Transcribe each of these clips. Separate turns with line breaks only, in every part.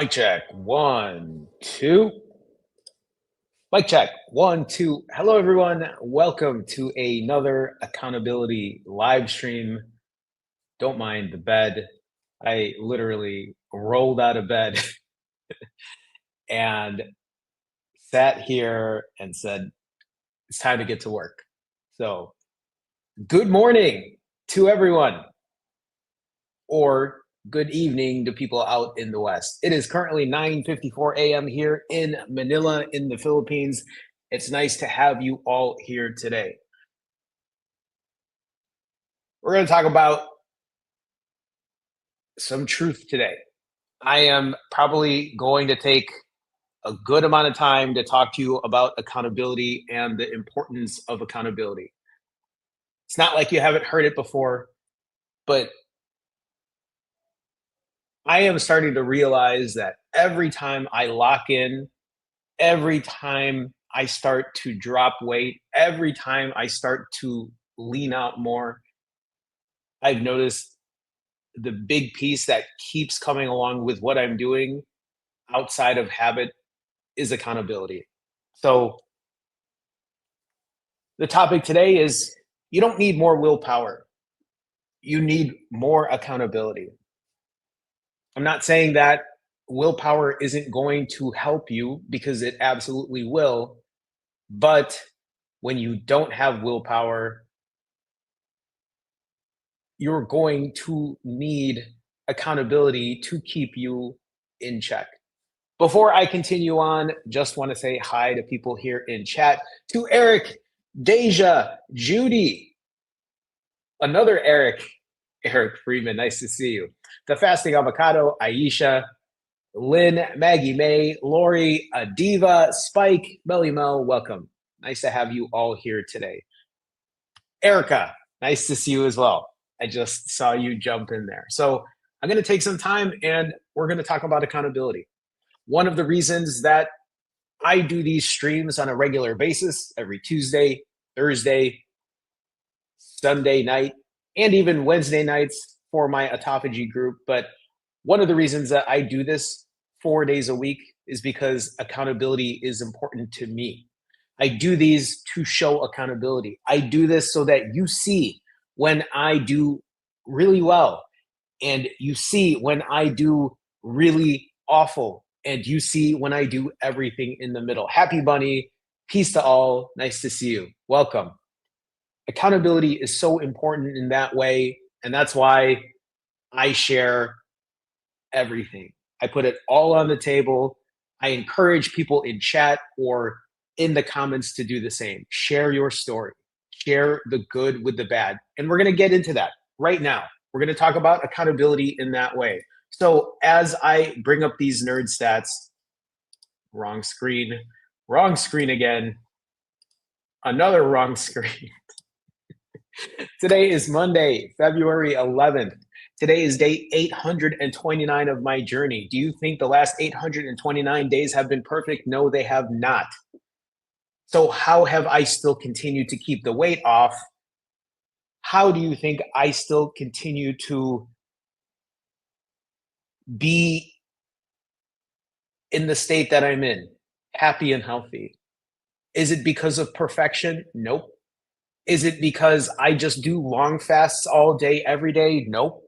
Mic check. 1, 2. Mic check. 1, 2. Hello, everyone. Welcome to another accountability live stream. Don't mind the bed. I literally rolled out of bed and sat here and said, it's time to get to work. So, good morning to everyone, or good evening to people out in the West. It is currently 9:54 a.m. here in Manila in the Philippines. It's nice to have you all here today. We're going to talk about some truth today. I am probably going to take a good amount of time to talk to you about accountability and the importance of accountability. It's not like you haven't heard it before, but I am starting to realize that every time I lock in, every time I start to drop weight, every time I start to lean out more, I've noticed the big piece that keeps coming along with what I'm doing outside of habit is accountability. So, the topic today is you don't need more willpower, you need more accountability. I'm not saying that willpower isn't going to help you because it absolutely will, but when you don't have willpower, you're going to need accountability to keep you in check. Before I continue on, just want to say hi to people here in chat, to Eric, Deja, Judy, another Eric Freeman, nice to see you. The Fasting Avocado, Aisha, Lynn, Maggie May, Lori, Adiva, Spike, Melly Mel, welcome. Nice to have you all here today. Erica, nice to see you as well. I just saw you jump in there. So I'm going to take some time and we're going to talk about accountability. One of the reasons that I do these streams on a regular basis every Tuesday, Thursday, Sunday night, and even Wednesday nights for my autophagy group. But one of the reasons that I do this 4 days a week is because accountability is important to me. I do these to show accountability. I do this so that you see when I do really well, and you see when I do really awful, and you see when I do everything in the middle. Happy Bunny, peace to all. Nice to see you. Welcome. Accountability is so important in that way, and that's why I share everything. I put it all on the table. I encourage people in chat or in the comments to do the same. Share your story. Share the good with the bad. And we're going to get into that right now. We're going to talk about accountability in that way. So as I bring up these nerd stats, wrong screen again, another wrong screen. Today is Monday, February 11th. Today is day 829 of my journey. Do you think the last 829 days have been perfect? No, they have not. So how have I still continued to keep the weight off? How do you think I still continue to be in the state that I'm in, happy and healthy? Is it because of perfection? Nope. Is it because I just do long fasts all day, every day? Nope.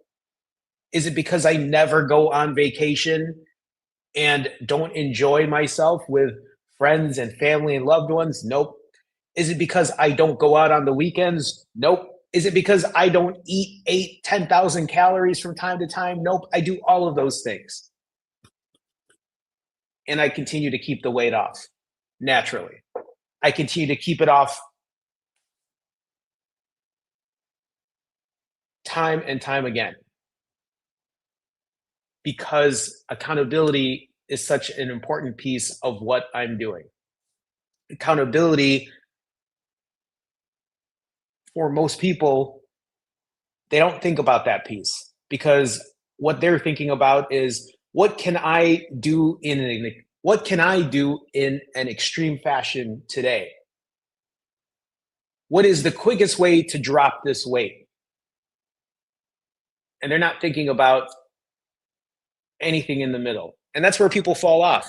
Is it because I never go on vacation and don't enjoy myself with friends and family and loved ones? Nope. Is it because I don't go out on the weekends? Nope. Is it because I don't eat 10,000 calories from time to time? Nope. I do all of those things. And I continue to keep the weight off naturally. I continue to keep it off time and time again because accountability is such an important piece of what I'm doing. Accountability, for most people, they don't think about that piece because what they're thinking about is what can I do in an extreme fashion today? What is the quickest way to drop this weight? And they're not thinking about anything in the middle. And that's where people fall off.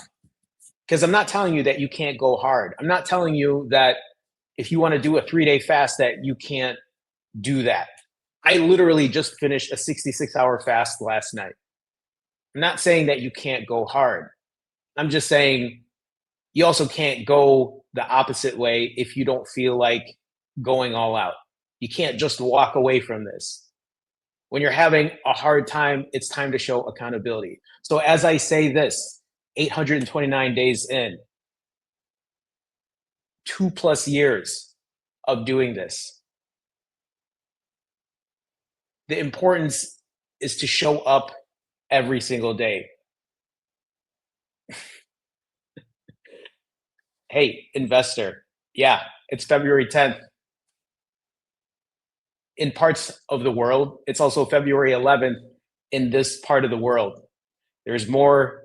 Because I'm not telling you that you can't go hard. I'm not telling you that if you want to do a 3-day fast that you can't do that. I literally just finished a 66-hour fast last night. I'm not saying that you can't go hard. I'm just saying you also can't go the opposite way if you don't feel like going all out. You can't just walk away from this. When you're having a hard time, it's time to show accountability. So as I say this, 829 days in, 2+ years of doing this, the importance is to show up every single day. Hey, investor, yeah, it's February 10th. In parts of the world, it's also February 11th in this part of the world. There's more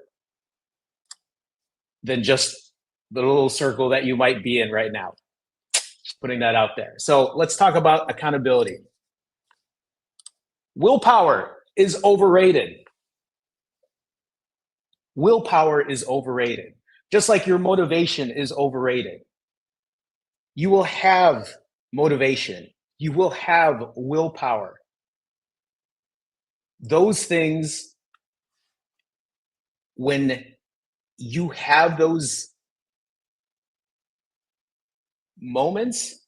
than just the little circle that you might be in right now. Just putting that out there. So let's talk about accountability. Willpower is overrated. Willpower is overrated. Just like your motivation is overrated. You will have motivation. You will have willpower. Those things, when you have those moments,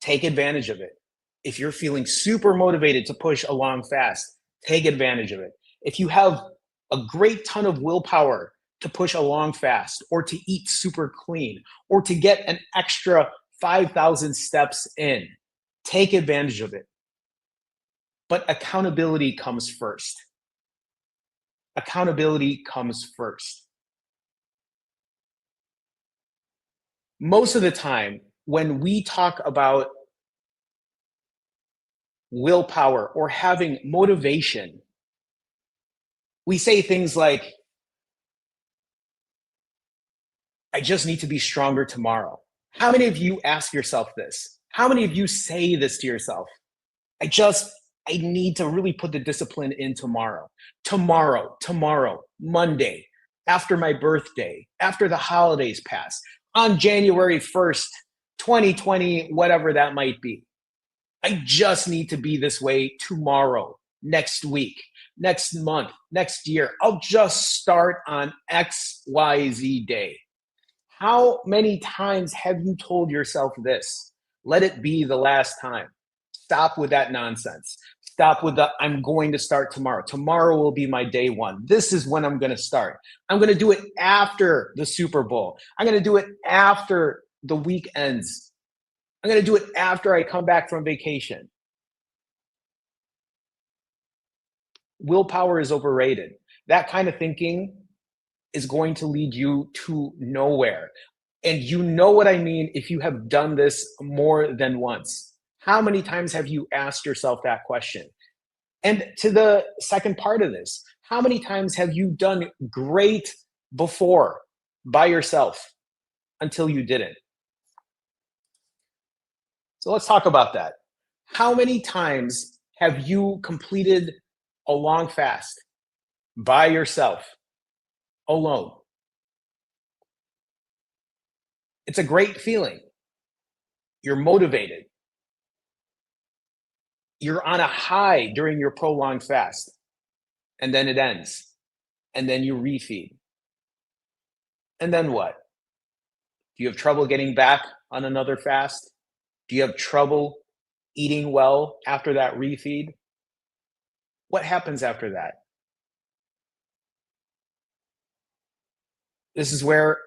take advantage of it. If you're feeling super motivated to push a long fast, take advantage of it. If you have a great ton of willpower to push a long fast or to eat super clean or to get an extra 5,000 steps in, take advantage of it. But accountability comes first. Accountability comes first. Most of the time, when we talk about willpower or having motivation, we say things like, I just need to be stronger tomorrow. How many of you ask yourself this? How many of you say this to yourself? I need to really put the discipline in tomorrow. Tomorrow, Monday, after my birthday, after the holidays pass, on January 1st, 2020, whatever that might be. I just need to be this way tomorrow, next week, next month, next year. I'll just start on XYZ day. How many times have you told yourself this? Let it be the last time. Stop with that nonsense. Stop with the, I'm going to start tomorrow. Tomorrow will be my day one. This is when I'm going to start. I'm going to do it after the Super Bowl. I'm going to do it after the weekends. I'm going to do it after I come back from vacation. Willpower is overrated. That kind of thinking is going to lead you to nowhere. And you know what I mean if you have done this more than once. How many times have you asked yourself that question? And to the second part of this, how many times have you done great before by yourself until you didn't? So let's talk about that. How many times have you completed a long fast by yourself, alone? It's a great feeling. You're motivated. You're on a high during your prolonged fast, and then it ends, and then you refeed. And then what? Do you have trouble getting back on another fast? Do you have trouble eating well after that refeed? What happens after that? This is where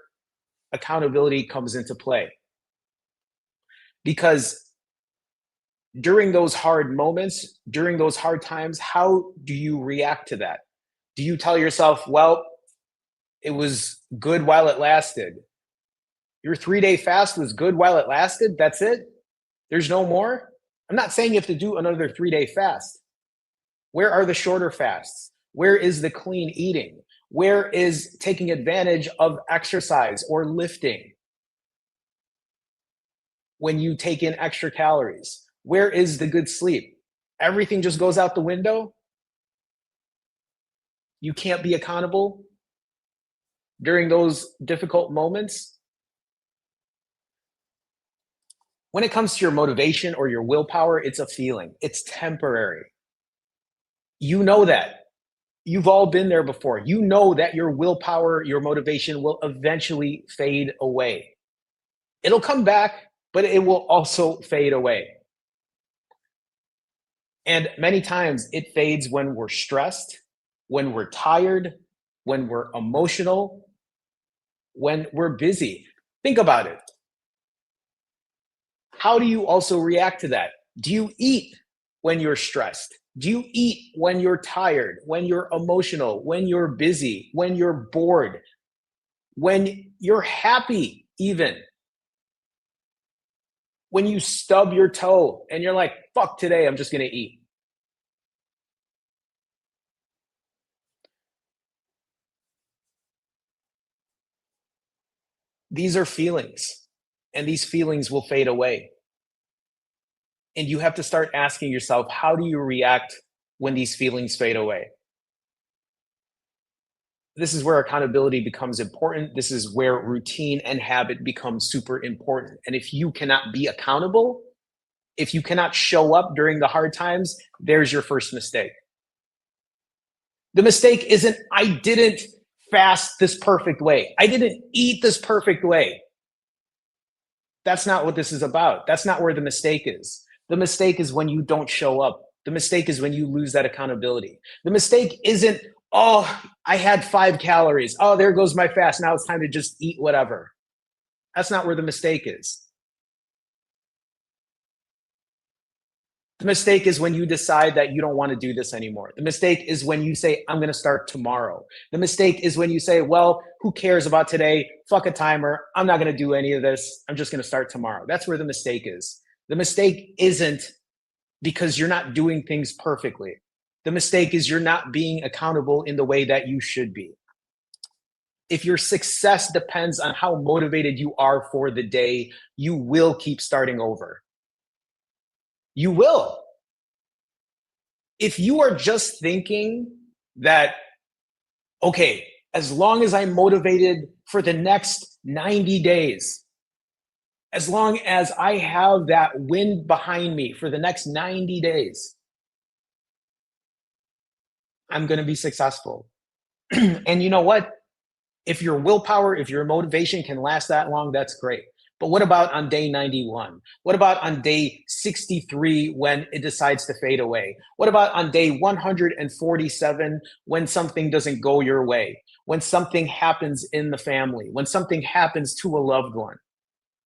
accountability comes into play. Because during those hard moments, during those hard times, how do you react to that? Do you tell yourself, well, it was good while it lasted? Your 3-day fast was good while it lasted? That's it? There's no more? I'm not saying you have to do another 3-day fast. Where are the shorter fasts? Where is the clean eating? Where is taking advantage of exercise or lifting when you take in extra calories? Where is the good sleep? Everything just goes out the window? You can't be accountable? during those difficult moments? When it comes to your motivation or your willpower, it's a feeling. It's temporary. You know that. You've all been there before. You know that your willpower, your motivation will eventually fade away. It'll come back, but it will also fade away. And many times it fades when we're stressed, when we're tired, when we're emotional, when we're busy. Think about it. How do you also react to that? Do you eat when you're stressed? Do you eat when you're tired, when you're emotional, when you're busy, when you're bored, when you're happy, even when you stub your toe and you're like, fuck today, I'm just gonna eat? These are feelings, and these feelings will fade away. And you have to start asking yourself, how do you react when these feelings fade away? This is where accountability becomes important. This is where routine and habit become super important. And if you cannot be accountable, if you cannot show up during the hard times, there's your first mistake. The mistake isn't, I didn't fast this perfect way, I didn't eat this perfect way. That's not what this is about. That's not where the mistake is. The mistake is when you don't show up. The mistake is when you lose that accountability. The mistake isn't, oh, I had 5 calories. Oh, there goes my fast. Now it's time to just eat whatever. That's not where the mistake is. The mistake is when you decide that you don't want to do this anymore. The mistake is when you say, I'm going to start tomorrow. The mistake is when you say, well, who cares about today? Fuck a timer. I'm not going to do any of this. I'm just going to start tomorrow. That's where the mistake is. The mistake isn't because you're not doing things perfectly. The mistake is you're not being accountable in the way that you should be. If your success depends on how motivated you are for the day, you will keep starting over. You will. If you are just thinking that, okay, as long as I'm motivated for the next 90 days, as long as I have that wind behind me for the next 90 days, I'm going to be successful. And you know what? If your willpower, if your motivation can last that long, that's great. But what about on day 91? What about on day 63 when it decides to fade away? What about on day 147 when something doesn't go your way? When something happens in the family? When something happens to a loved one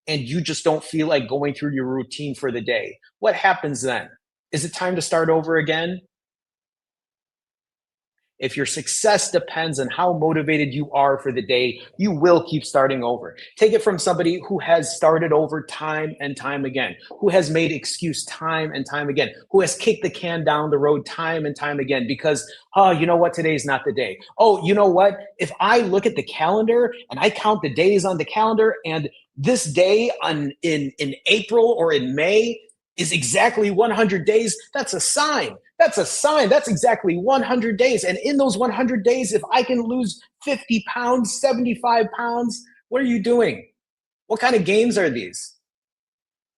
and you just don't feel like going through your routine for the day? What happens then? Is it time to start over again? If your success depends on how motivated you are for the day, you will keep starting over. Take it from somebody who has started over time and time again, who has made excuse time and time again, who has kicked the can down the road time and time again because, oh, you know what, today is not the day. Oh, you know what, if I look at the calendar and I count the days on the calendar and this day in April or in May is exactly 100 days, that's a sign. That's a sign. That's exactly 100 days. And in those 100 days, if I can lose 50 pounds, 75 pounds, what are you doing? What kind of games are these?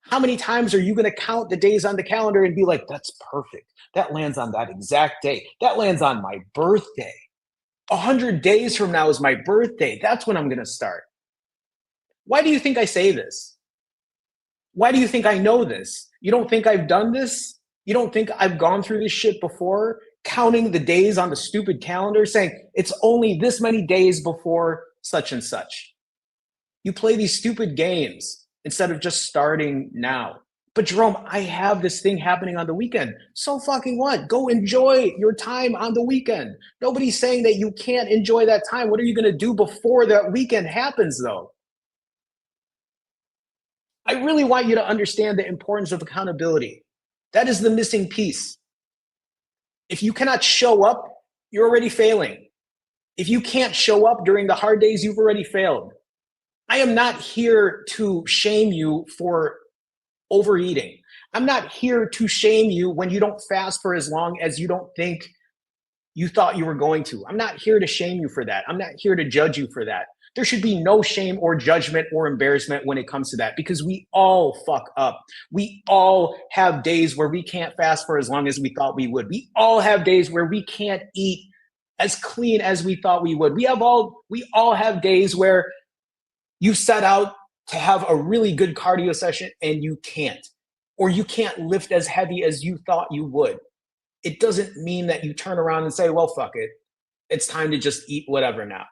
How many times are you going to count the days on the calendar and be like, that's perfect. That lands on that exact day. That lands on my birthday. 100 days from now is my birthday. That's when I'm going to start. Why do you think I say this? Why do you think I know this? You don't think I've done this? You don't think I've gone through this shit before? Counting the days on the stupid calendar, saying it's only this many days before such and such. You play these stupid games instead of just starting now. But Jerome, I have this thing happening on the weekend. So fucking what? Go enjoy your time on the weekend. Nobody's saying that you can't enjoy that time. What are you going to do before that weekend happens, though? I really want you to understand the importance of accountability. That is the missing piece. If you cannot show up, you're already failing. If you can't show up during the hard days, you've already failed. I am not here to shame you for overeating. I'm not here to shame you when you don't fast for as long as you don't think you thought you were going to. I'm not here to shame you for that. I'm not here to judge you for that. There should be no shame or judgment or embarrassment when it comes to that because we all fuck up. We all have days where we can't fast for as long as we thought we would. We all have days where we can't eat as clean as we thought we would. We all have days where you set out to have a really good cardio session and you can't, or you can't lift as heavy as you thought you would. It doesn't mean that you turn around and say, well, fuck it. It's time to just eat whatever now.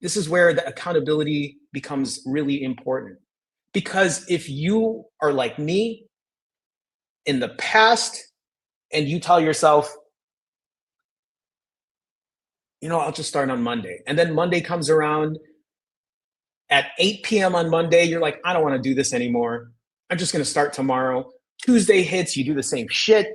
This is where the accountability becomes really important. Because if you are like me in the past and you tell yourself, I'll just start on Monday. And then Monday comes around at 8 p.m. on Monday, you're like, I don't want to do this anymore. I'm just going to start tomorrow. Tuesday hits, you do the same shit.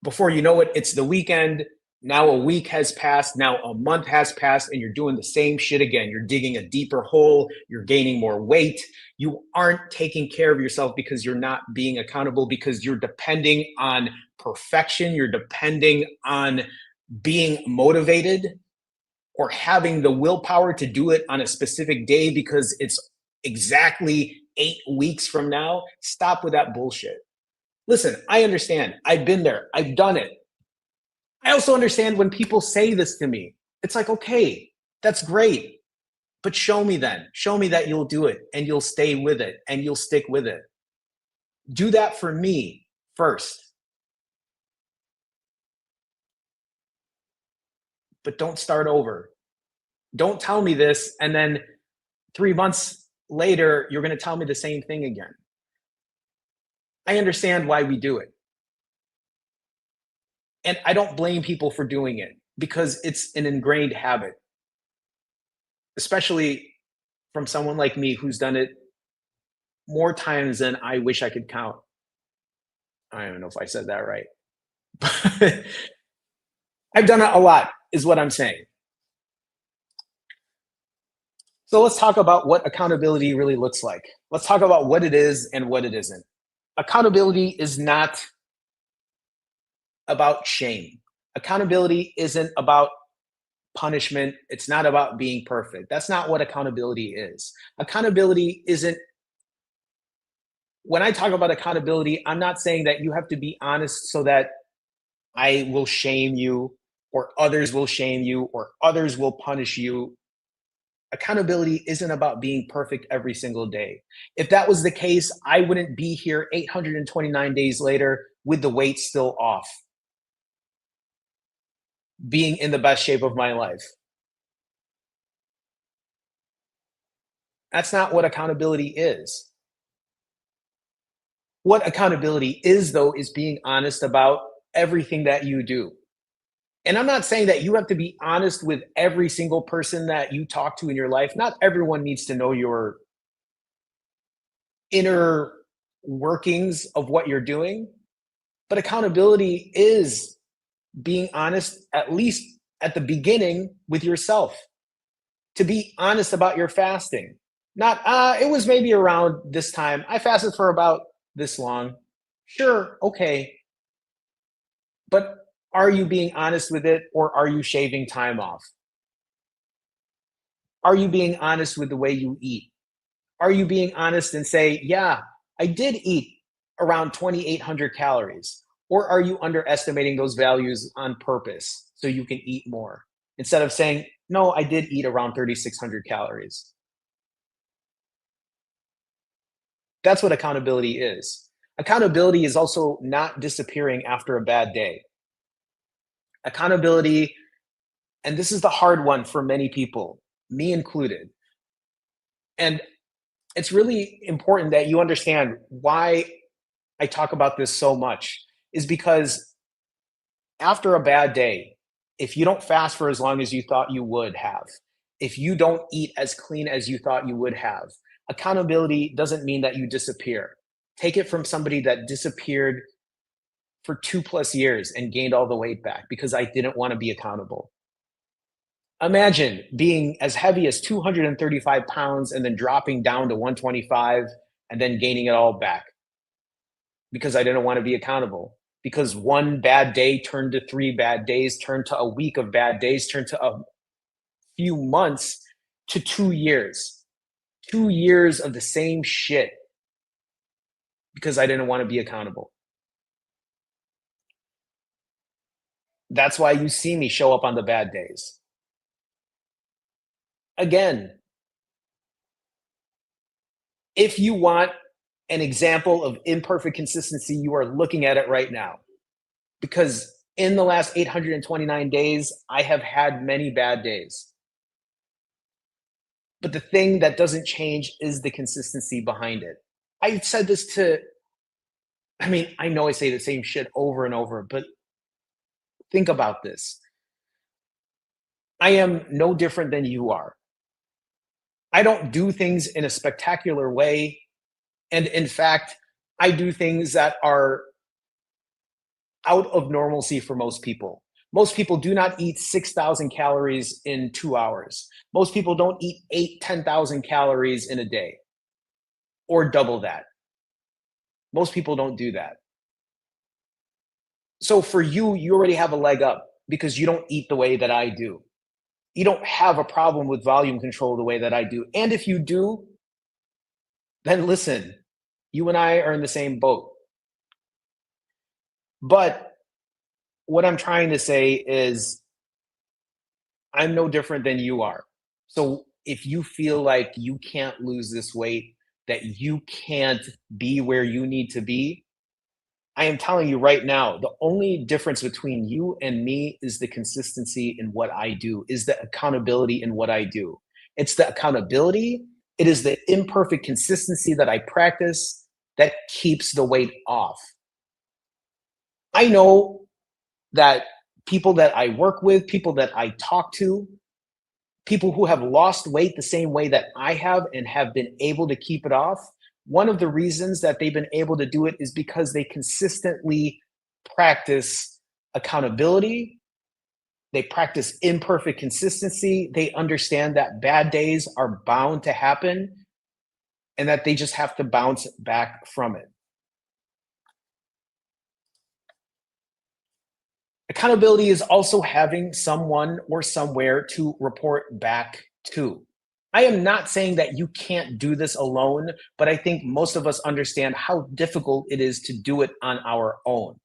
Before you know it, it's the weekend. Now a week has passed. Now a month has passed, and you're doing the same shit again. You're digging a deeper hole. You're gaining more weight. You aren't taking care of yourself because you're not being accountable, because you're depending on perfection. You're depending on being motivated or having the willpower to do it on a specific day because it's exactly 8 weeks from now. Stop with that bullshit. Listen, I understand. I've been there. I've done it. I also understand when people say this to me. It's like, okay, that's great. But show me then. Show me that you'll do it and you'll stay with it and you'll stick with it. Do that for me first. But don't start over. Don't tell me this and then 3 months later, you're going to tell me the same thing again. I understand why we do it. And I don't blame people for doing it because it's an ingrained habit, especially from someone like me who's done it more times than I wish I could count. I don't know if I said that right. But I've done it a lot, is what I'm saying. So let's talk about what accountability really looks like. Let's talk about what it is and what it isn't. Accountability is not about shame. Accountability isn't about punishment. It's not about being perfect. That's not what accountability is. Accountability isn't, when I talk about accountability, I'm not saying that you have to be honest so that I will shame you or others will shame you or others will punish you. Accountability isn't about being perfect every single day. If that was the case, I wouldn't be here 829 days later with the weight still off, being in the best shape of my life. That's not what accountability is. What accountability is, though, is being honest about everything that you do. And I'm not saying that you have to be honest with every single person that you talk to in your life. Not everyone needs to know your inner workings of what you're doing. But accountability is being honest, at least at the beginning, with yourself. To be honest about your fasting. Not, it was maybe around this time. I fasted for about this long. Sure, okay. But are you being honest with it, or are you shaving time off? Are you being honest with the way you eat? Are you being honest and say, yeah, I did eat around 2,800 calories? Or are you underestimating those values on purpose so you can eat more? Instead of saying, no, I did eat around 3,600 calories. That's what accountability is. Accountability is also not disappearing after a bad day. Accountability, and this is the hard one for many people, me included. And it's really important that you understand why I talk about this so much, is because after a bad day, if you don't fast for as long as you thought you would have, if you don't eat as clean as you thought you would have, accountability doesn't mean that you disappear. Take it from somebody that disappeared for 2+ years and gained all the weight back because I didn't want to be accountable. Imagine being as heavy as 235 pounds and then dropping down to 125 and then gaining it all back because I didn't want to be accountable. because one bad day turned to 3 bad days, turned to a week of bad days, turned to a few months to 2 years. 2 years of the same shit because I didn't want to be accountable. That's why you see me show up on the bad days. Again, if you want an example of imperfect consistency, you are looking at it right now. Because in the last 829 days, I have had many bad days. But the thing that doesn't change is the consistency behind it. I said this to, I mean, I know I say the same shit over and over, but think about this. I am no different than you are. I don't do things in a spectacular way. And in fact, I do things that are out of normalcy for most people. Most people do not eat 6,000 calories in 2 hours. Most people don't eat 10,000 calories in a day or double that. Most people don't do that. So for you, you already have a leg up because you don't eat the way that I do. You don't have a problem with volume control the way that I do. And if you do, then listen, you and I are in the same boat. But what I'm trying to say is I'm no different than you are. So if you feel like you can't lose this weight, that you can't be where you need to be, I am telling you right now, the only difference between you and me is the consistency in what I do, is the accountability in what I do. It's the accountability, it is the imperfect consistency that I practice that keeps the weight off. I know that people that I work with, people that I talk to, people who have lost weight the same way that I have and have been able to keep it off, one of the reasons that they've been able to do it is because they consistently practice accountability. They practice imperfect consistency. They understand that bad days are bound to happen and that they just have to bounce back from it. Accountability is also having someone or somewhere to report back to. I am not saying that you can't do this alone, but I think most of us understand how difficult it is to do it on our own.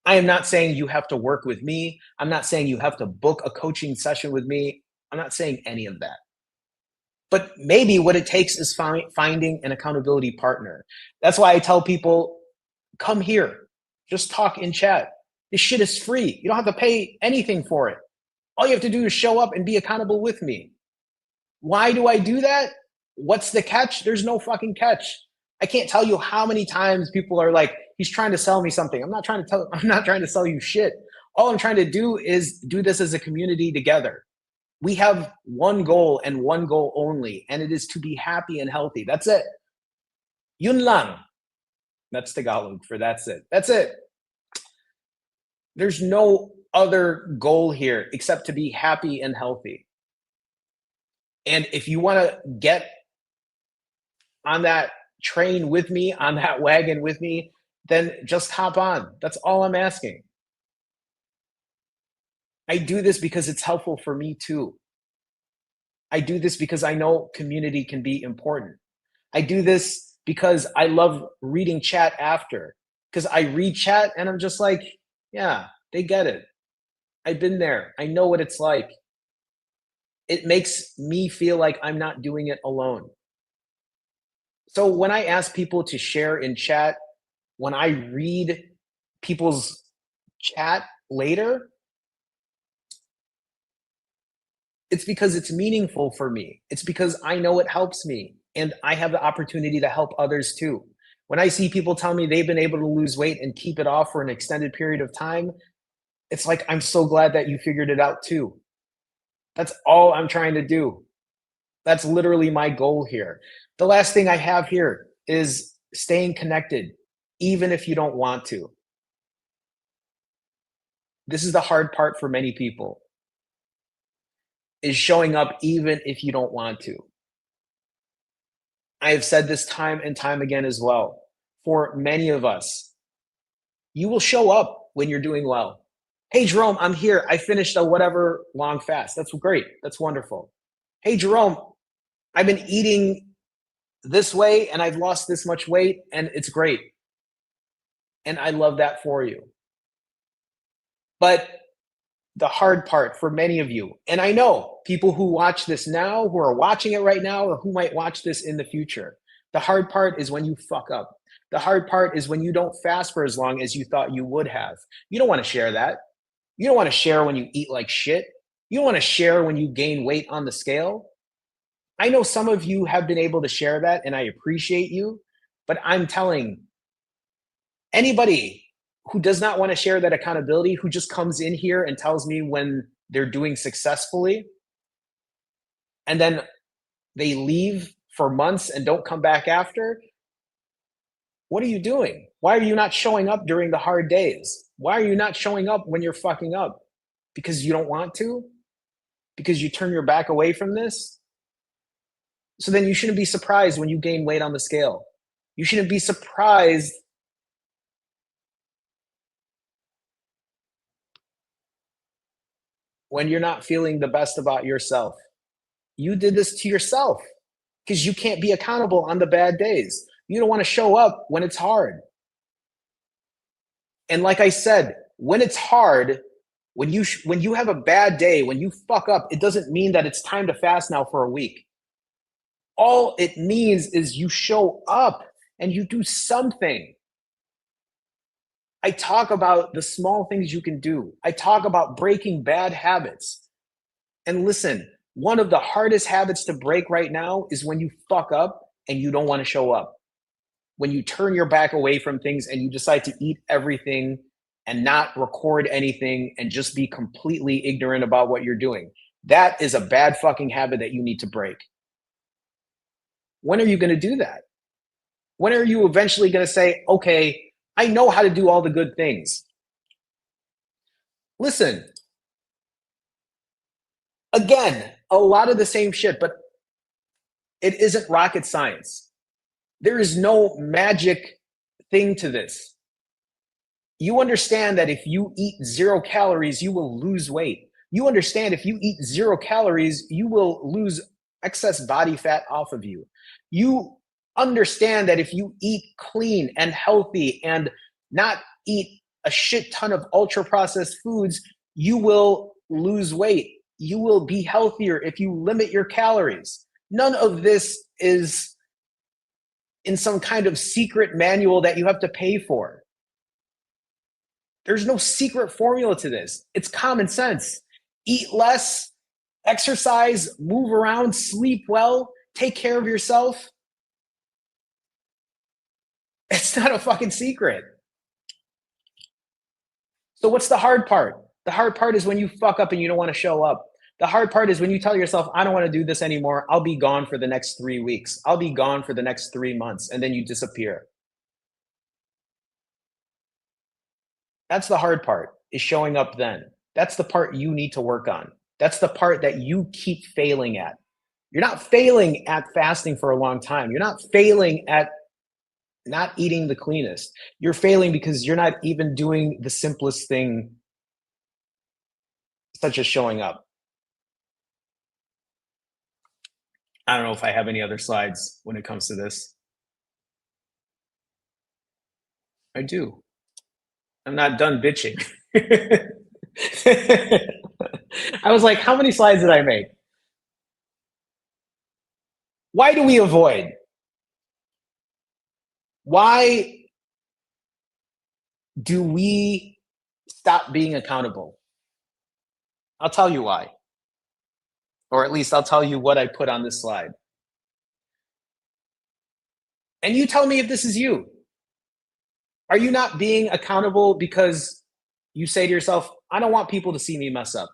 I am not saying you have to work with me. I'm not saying you have to book a coaching session with me. I'm not saying any of that. But maybe what it takes is finding an accountability partner. That's why I tell people come here, just talk in chat. This shit is free. You don't have to pay anything for it. All you have to do is show up and be accountable with me. Why do I do that? What's the catch? There's no fucking catch. I can't tell you how many times people are like, he's trying to sell me something. I'm not trying to sell you shit. All I'm trying to do is do this as a community together. We have one goal and one goal only, and it is to be happy and healthy. That's it. Yun lang. That's Tagalog for that's it. That's it. There's no other goal here except to be happy and healthy. And if you want to get on that train with me, on that wagon with me, then just hop on. That's all I'm asking. I do this because it's helpful for me too. I do this because I know community can be important. I do this because I love reading chat after, because I read chat and I'm just like, yeah, they get it. I've been there. I know what it's like. It makes me feel like I'm not doing it alone. So when I ask people to share in chat, when I read people's chat later, it's because it's meaningful for me. It's because I know it helps me and I have the opportunity to help others too. When I see people tell me they've been able to lose weight and keep it off for an extended period of time, it's like, I'm so glad that you figured it out too. That's all I'm trying to do. That's literally my goal here. The last thing I have here is staying connected, even if you don't want to. This is the hard part for many people, is showing up even if you don't want to. I have said this time and time again as well. For many of us, You will show up when you're doing well. Hey, Jerome, I'm here. I finished a whatever long fast. That's great. That's wonderful. Hey, Jerome, I've been eating this way and I've lost this much weight and it's great. And I love that for you. But the hard part for many of you, and I know people who watch this now, who are watching it right now, or who might watch this in the future, the hard part is when you fuck up. The hard part is when you don't fast for as long as you thought you would have. You don't want to share that. You don't want to share when you eat like shit. You don't want to share when you gain weight on the scale. I know some of you have been able to share that, and I appreciate you, but I'm telling anybody who does not want to share that accountability, who just comes in here and tells me when they're doing successfully, and then they leave for months and don't come back after, what are you doing? Why are you not showing up during the hard days? Why are you not showing up when you're fucking up? Because you don't want to? Because you turn your back away from this? So then you shouldn't be surprised when you gain weight on the scale. You shouldn't be surprised when you're not feeling the best about yourself. You did this to yourself because you can't be accountable on the bad days. You don't want to show up when it's hard. And like I said, when it's hard, when you have a bad day, when you fuck up, it doesn't mean that it's time to fast now for a week. All it means is you show up and you do something. I talk about the small things you can do. I talk about breaking bad habits. And listen, one of the hardest habits to break right now is when you fuck up and you don't want to show up. When you turn your back away from things and you decide to eat everything and not record anything and just be completely ignorant about what you're doing. That is a bad fucking habit that you need to break. When are you going to do that? When are you eventually going to say, okay, I know how to do all the good things? Listen, again, a lot of the same shit, but it isn't rocket science. There is no magic thing to this. You understand that if you eat 0 calories, you will lose weight. You understand if you eat 0 calories, you will lose excess body fat off of you. You understand that if you eat clean and healthy and not eat a shit ton of ultra processed foods, you will lose weight. You will be healthier if you limit your calories. None of this is in some kind of secret manual that you have to pay for. There's no secret formula to this. It's common sense. Eat less, exercise, move around, sleep well, take care of yourself. It's not a fucking secret. So what's the hard part? The hard part is when you fuck up and you don't want to show up. The hard part is when you tell yourself, I don't want to do this anymore. I'll be gone for the next 3 weeks. I'll be gone for the next 3 months. And then you disappear. That's the hard part, is showing up then. That's the part you need to work on. That's the part that you keep failing at. You're not failing at fasting for a long time. You're not failing at not eating the cleanest. You're failing because you're not even doing the simplest thing, such as showing up. I don't know if I have any other slides when it comes to this. I do. I'm not done bitching. I was like, how many slides did I make? Why do we avoid? Why do we stop being accountable? I'll tell you why. Or at least I'll tell you what I put on this slide. And you tell me if this is you. Are you not being accountable because you say to yourself, I don't want people to see me mess up.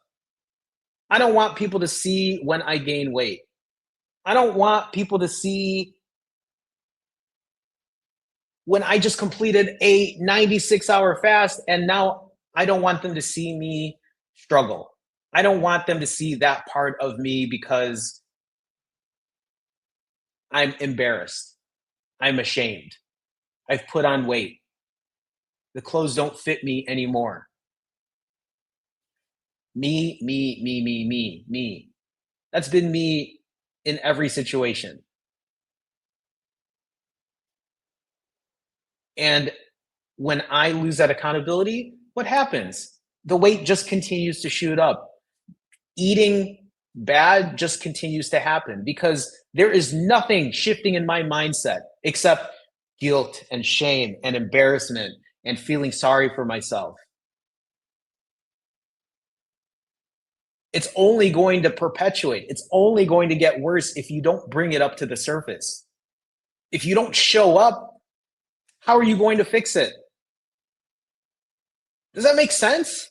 I don't want people to see when I gain weight. I don't want people to see when I just completed a 96-hour fast and now I don't want them to see me struggle. I don't want them to see that part of me because I'm embarrassed. I'm ashamed. I've put on weight. The clothes don't fit me anymore. Me. That's been me in every situation. And when I lose that accountability, what happens? The weight just continues to shoot up. Eating bad just continues to happen because there is nothing shifting in my mindset except guilt and shame and embarrassment and feeling sorry for myself. It's only going to perpetuate. It's only going to get worse if you don't bring it up to the surface. If you don't show up, how are you going to fix it? Does that make sense?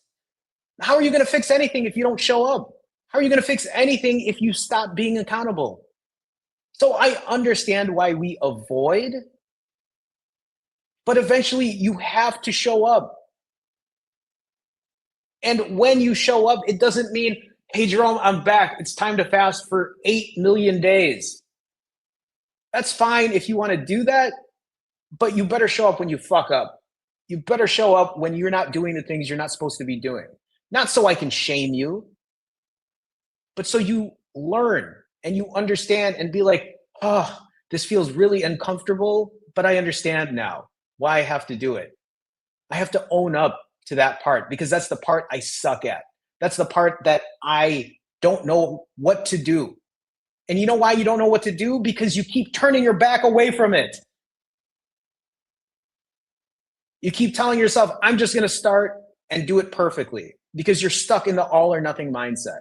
How are you going to fix anything if you don't show up? How are you going to fix anything if you stop being accountable? So I understand why we avoid, but eventually you have to show up. And when you show up, it doesn't mean, hey, Jerome, I'm back. It's time to fast for 8 million days. That's fine if you want to do that, but you better show up when you fuck up. You better show up when you're not doing the things you're not supposed to be doing. Not so I can shame you, but so you learn and you understand and be like, oh, this feels really uncomfortable, but I understand now why I have to do it. I have to own up to that part because that's the part I suck at. That's the part that I don't know what to do. And you know why you don't know what to do? Because you keep turning your back away from it. You keep telling yourself, I'm just going to start and do it perfectly because you're stuck in the all or nothing mindset.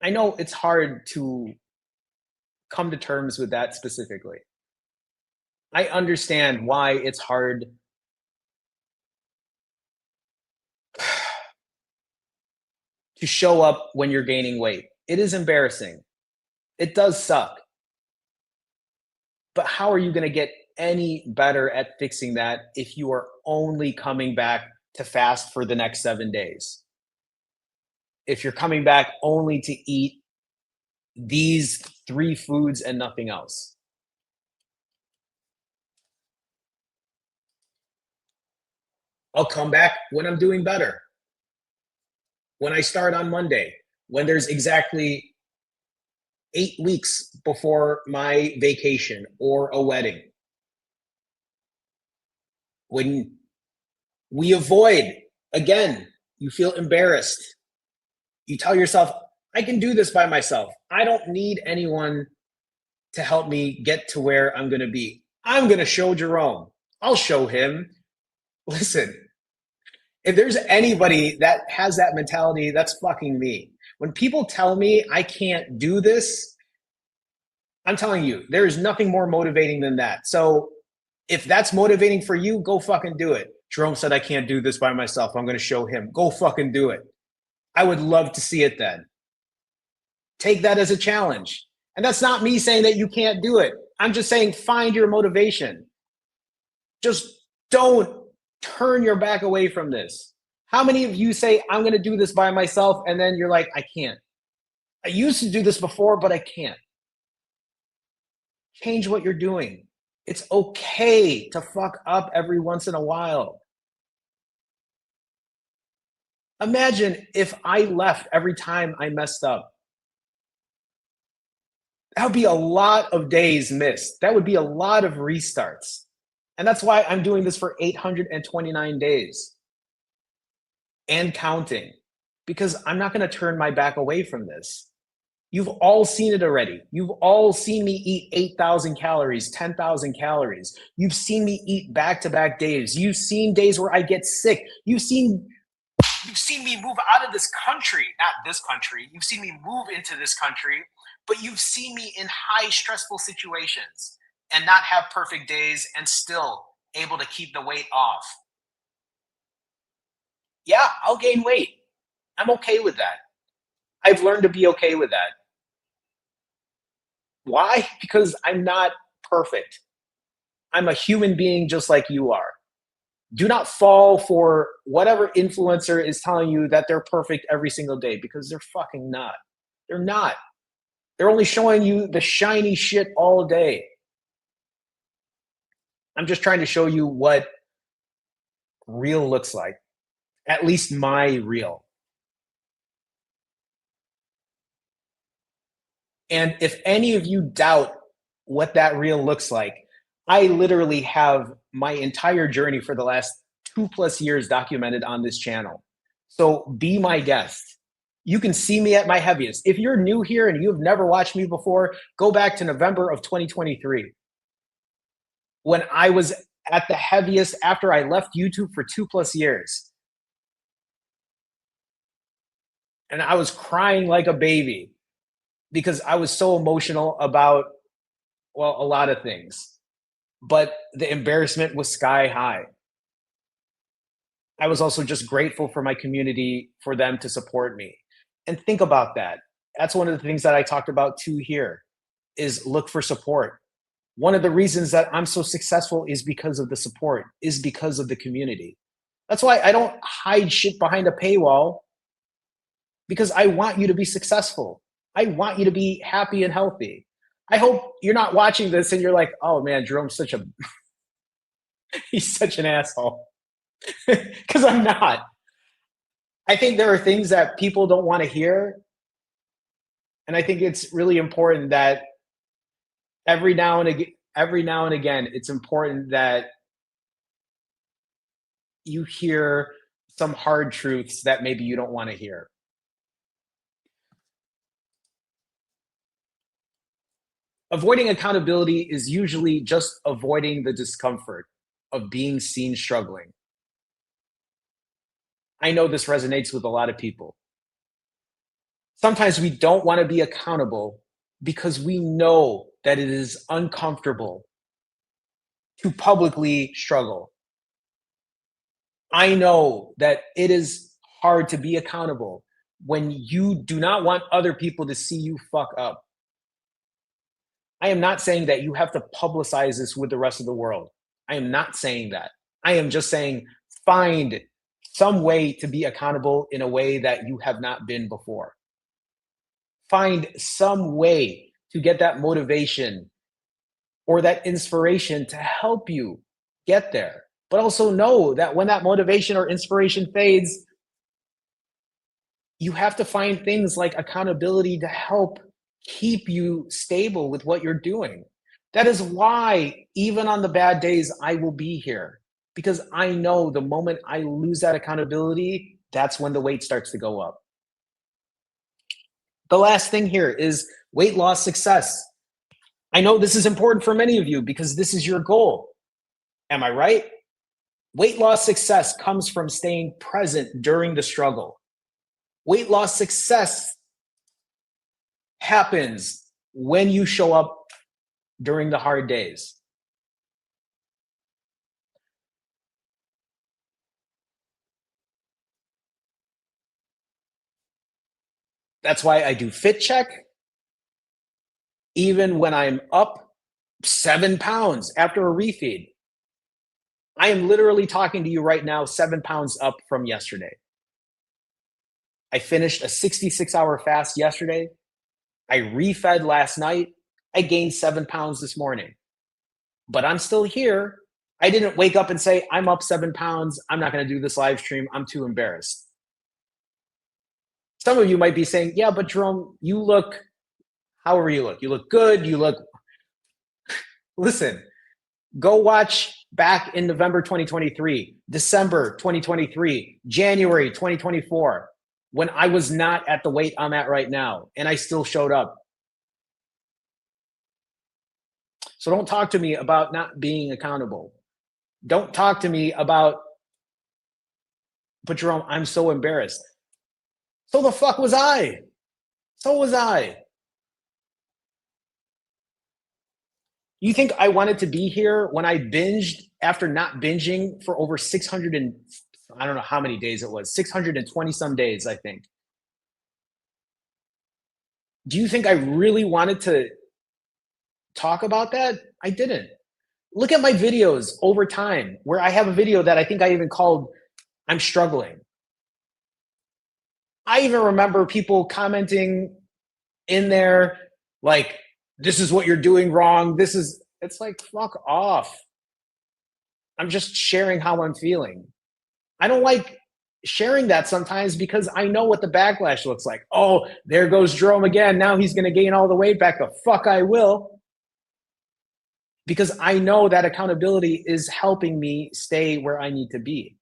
I know it's hard to come to terms with that specifically. I understand why it's hard to show up when you're gaining weight. It is embarrassing. It does suck. But how are you going to get any better at fixing that if you are only coming back to fast for the next 7 days? If you're coming back only to eat these 3 foods and nothing else? I'll come back when I'm doing better. When I start on Monday, when there's exactly 8 weeks before my vacation or a wedding. When we avoid, again, you feel embarrassed. You tell yourself, I can do this by myself. I don't need anyone to help me get to where I'm going to be. I'm going to show Jerome. I'll show him. Listen, if there's anybody that has that mentality, that's fucking me. When people tell me I can't do this, I'm telling you, there is nothing more motivating than that. So if that's motivating for you, go fucking do it. Jerome said I can't do this by myself. I'm going to show him. Go fucking do it. I would love to see it then. Take that as a challenge. And that's not me saying that you can't do it. I'm just saying find your motivation. Just don't turn your back away from this. How many of you say, I'm going to do this by myself, and then you're like, I can't. I used to do this before, but I can't. Change what you're doing. It's okay to fuck up every once in a while. Imagine if I left every time I messed up. That would be a lot of days missed. That would be a lot of restarts. And that's why I'm doing this for 829 days and counting, because I'm not going to turn my back away from this. You've all seen it already. You've all seen me eat 8,000 calories, 10,000 calories. You've seen me eat back-to-back days. You've seen days where I get sick. You've seen me move out of this country, not this country. You've seen me move into this country, but you've seen me in high stressful situations and not have perfect days and still able to keep the weight off. Yeah, I'll gain weight. I'm okay with that. I've learned to be okay with that. Why? Because I'm not perfect. I'm a human being just like you are. Do not fall for whatever influencer is telling you that they're perfect every single day, because they're fucking not. They're not. They're only showing you the shiny shit all day. I'm just trying to show you what real looks like, at least my real. And if any of you doubt what that real looks like, I literally have my entire journey for the last 2+ years documented on this channel. So be my guest. You can see me at my heaviest. If you're new here and you've never watched me before, go back to November of 2023 when I was at the heaviest after I left YouTube for 2+ years. And I was crying like a baby because I was so emotional about, well, a lot of things. But the embarrassment was sky high. I was also just grateful for my community, for them to support me. And think about that. That's one of the things that I talked about too here is look for support. One of the reasons that I'm so successful is because of the support, is because of the community. That's why I don't hide shit behind a paywall, because I want you to be successful. I want you to be happy and healthy. I hope you're not watching this and you're like, oh man, Jerome's such a, he's such an asshole. Because I'm not. I think there are things that people don't want to hear. And I think it's really important that every now and again, it's important that you hear some hard truths that maybe you don't want to hear. Avoiding accountability is usually just avoiding the discomfort of being seen struggling. I know this resonates with a lot of people. Sometimes we don't want to be accountable because we know that it is uncomfortable to publicly struggle. I know that it is hard to be accountable when you do not want other people to see you fuck up. I am not saying that you have to publicize this with the rest of the world. I am not saying that. I am just saying find some way to be accountable in a way that you have not been before. Find some way to get that motivation or that inspiration to help you get there. But also know that when that motivation or inspiration fades, you have to find things like accountability to help keep you stable with what you're doing. That is why, even on the bad days, I will be here, because I know the moment I lose that accountability, that's when the weight starts to go up. The last thing here is weight loss success. I know this is important for many of you because this is your goal. Am I right? Weight loss success comes from staying present during the struggle. Weight loss success happens when you show up during the hard days. That's why I do fit check. Even when I'm up 7 pounds after a refeed, I am literally talking to you right now, 7 pounds up from yesterday. I finished a 66-hour fast yesterday. I refed last night. I gained 7 pounds this morning. But I'm still here. I didn't wake up and say, I'm up 7 pounds. I'm not going to do this live stream. I'm too embarrassed. Some of you might be saying, yeah, but Jerome, you look, however you look. You look good. You look, listen, go watch back in November 2023, December 2023, January 2024, when I was not at the weight I'm at right now, and I still showed up. So don't talk to me about not being accountable. Don't talk to me about, but Jerome, I'm so embarrassed. So the fuck was I. So was I. You think I wanted to be here when I binged after not binging for over 600 and I don't know how many days it was, 620 some days, I think. Do you think I really wanted to talk about that? I didn't. Look at my videos over time, where I have a video that I think I even called I'm Struggling. I even remember people commenting in there like, this is what you're doing wrong. It's like, fuck off. I'm just sharing how I'm feeling. I don't like sharing that sometimes because I know what the backlash looks like. Oh, there goes Jerome again. Now he's going to gain all the weight back. The fuck I will. Because I know that accountability is helping me stay where I need to be.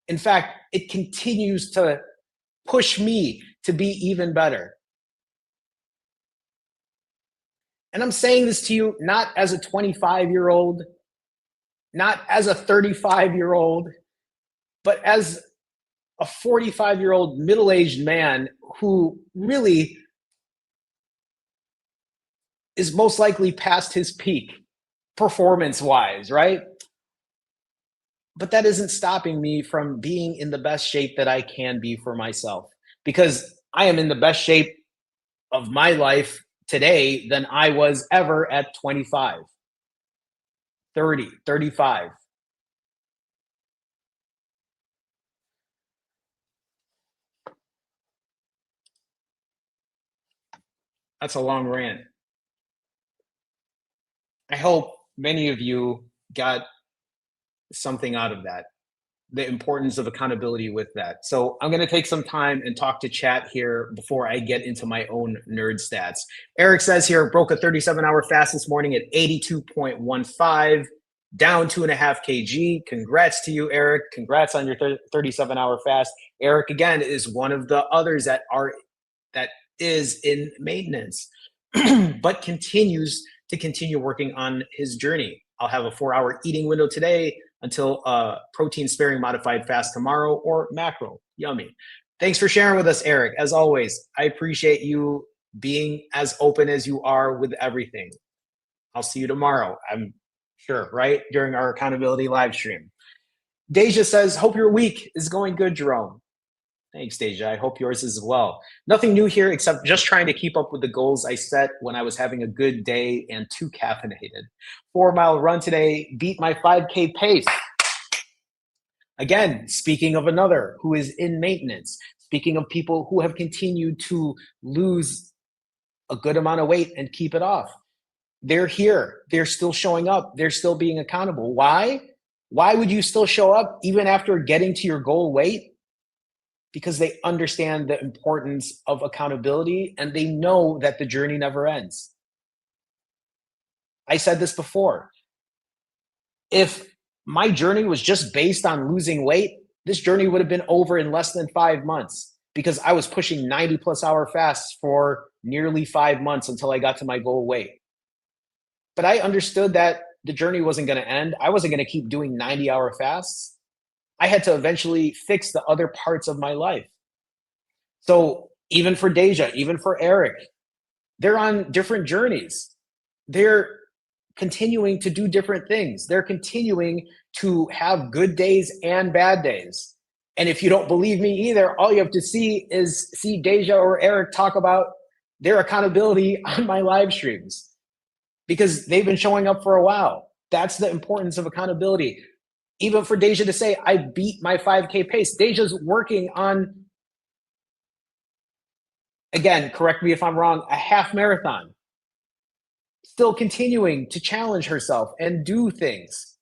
In fact, it continues to push me to be even better. And I'm saying this to you not as a 25-year-old, not as a 35-year-old, but as a 45-year-old middle-aged man who really is most likely past his peak performance-wise, right? But that isn't stopping me from being in the best shape that I can be for myself, because I am in the best shape of my life today than I was ever at 25, 30, 35. That's a long rant. I hope many of you got something out of that, the importance of accountability with that. So I'm going to take some time and talk to chat here before I get into my own nerd stats. Eric says here, broke a 37-hour fast this morning at 82.15, down 2.5 kg. Congrats to you, Eric. Congrats on your 37-hour fast. Eric, again, is one of the others that is in maintenance, but continues to continue working on his journey. I'll have a 4-hour eating window today until protein sparing modified fast tomorrow, or macro. Yummy. Thanks for sharing with us, Eric. As always, I appreciate you being as open as you are with everything. I'll see you tomorrow, I'm sure, right? During our accountability live stream. Deja says, hope your week is going good, Jerome. Thanks, Deja. I hope yours is as well. Nothing new here except just trying to keep up with the goals I set when I was having a good day and too caffeinated. 4-mile run today, beat my 5K pace. Again, speaking of another who is in maintenance, speaking of people who have continued to lose a good amount of weight and keep it off. They're here. They're still showing up. They're still being accountable. Why? Why would you still show up even after getting to your goal weight? Because they understand the importance of accountability and they know that the journey never ends. I said this before. If my journey was just based on losing weight, this journey would have been over in less than 5 months, because I was pushing 90+ hour fasts for nearly 5 months until I got to my goal weight. But I understood that the journey wasn't going to end. I wasn't going to keep doing 90-hour fasts. I had to eventually fix the other parts of my life. So even for Deja, even for Eric, they're on different journeys. They're continuing to do different things. They're continuing to have good days and bad days. And if you don't believe me either, all you have to see is see Deja or Eric talk about their accountability on my live streams, because they've been showing up for a while. That's the importance of accountability. Even for Deja to say, I beat my 5K pace. Deja's working on, again, correct me if I'm wrong, a half marathon. Still continuing to challenge herself and do things.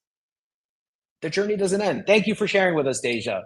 The journey doesn't end. Thank you for sharing with us, Deja.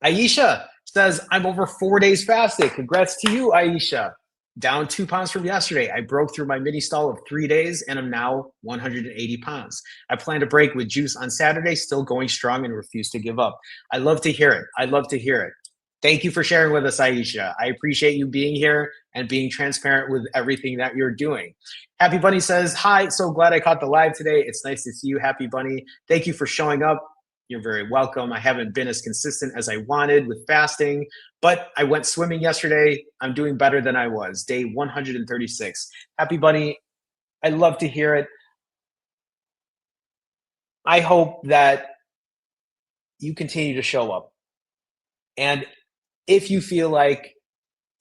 Aisha says, I'm over 4 days fasted. Congrats to you, Aisha. Down 2 pounds from yesterday. I broke through my mini stall of 3 days and I'm now 180 pounds. I plan to break with juice on Saturday, still going strong and refuse to give up. I love to hear it. I love to hear it. Thank you for sharing with us, Aisha. I appreciate you being here and being transparent with everything that you're doing. Happy Bunny says, hi, so glad I caught the live today. It's nice to see you, Happy Bunny. Thank you for showing up. You're very welcome. I haven't been as consistent as I wanted with fasting, but I went swimming yesterday. I'm doing better than I was. Day 136. Happy Bunny, I love to hear it. I hope that you continue to show up. And if you feel like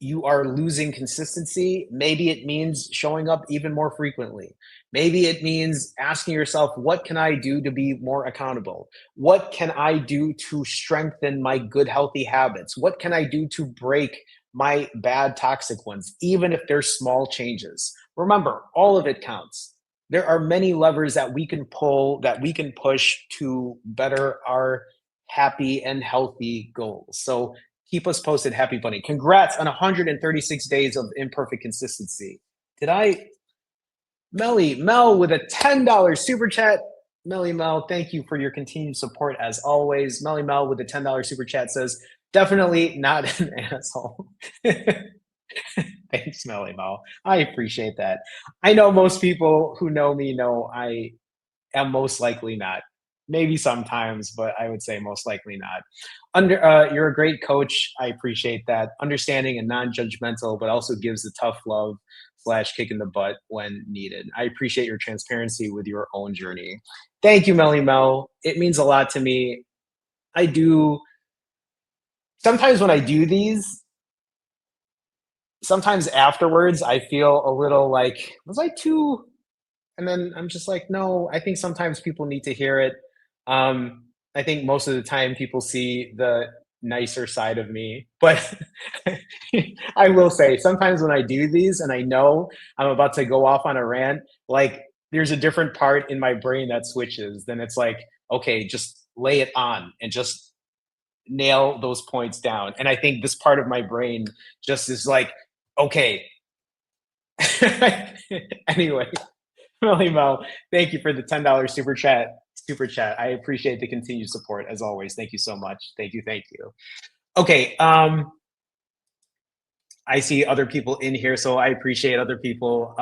you are losing consistency, maybe it means showing up even more frequently. Maybe it means asking yourself, what can I do to be more accountable? What can I do to strengthen my good, healthy habits? What can I do to break my bad, toxic ones, even if they're small changes? Remember, all of it counts. there are many levers that we can pull, that we can push to better our happy and healthy goals. So keep us posted, Happy Bunny. Congrats on 136 days of imperfect consistency. Did I Mel with a $10 super chat. Melly Mel, thank you for your continued support as always. Melly Mel with a $10 super chat says, definitely not an asshole. Thanks, Melly Mel. I appreciate that. I know most people who know me know I am most likely not. Maybe sometimes, but I would say most likely not. You're a great coach. I appreciate that. Understanding and non-judgmental, but also gives the tough love slash kick in the butt when needed. I appreciate your transparency with your own journey. Thank you, Melly Mel. It means a lot to me. I do. Sometimes when I do these, sometimes afterwards, I feel a little like, was I too? And then I'm just like, no, I think sometimes people need to hear it. I think most of the time people see the nicer side of me, but I will say sometimes when I do these and I know I'm about to go off on a rant, like there's a different part in my brain that switches. Then it's like, okay, just lay it on and just nail those points down. And I think this part of my brain just is like, okay. Anyway, Melly Mo, thank you for the $10 super chat. Super chat. I appreciate the continued support as always. Thank you so much. Thank you. Thank you. Okay. I see other people in here, so I appreciate other people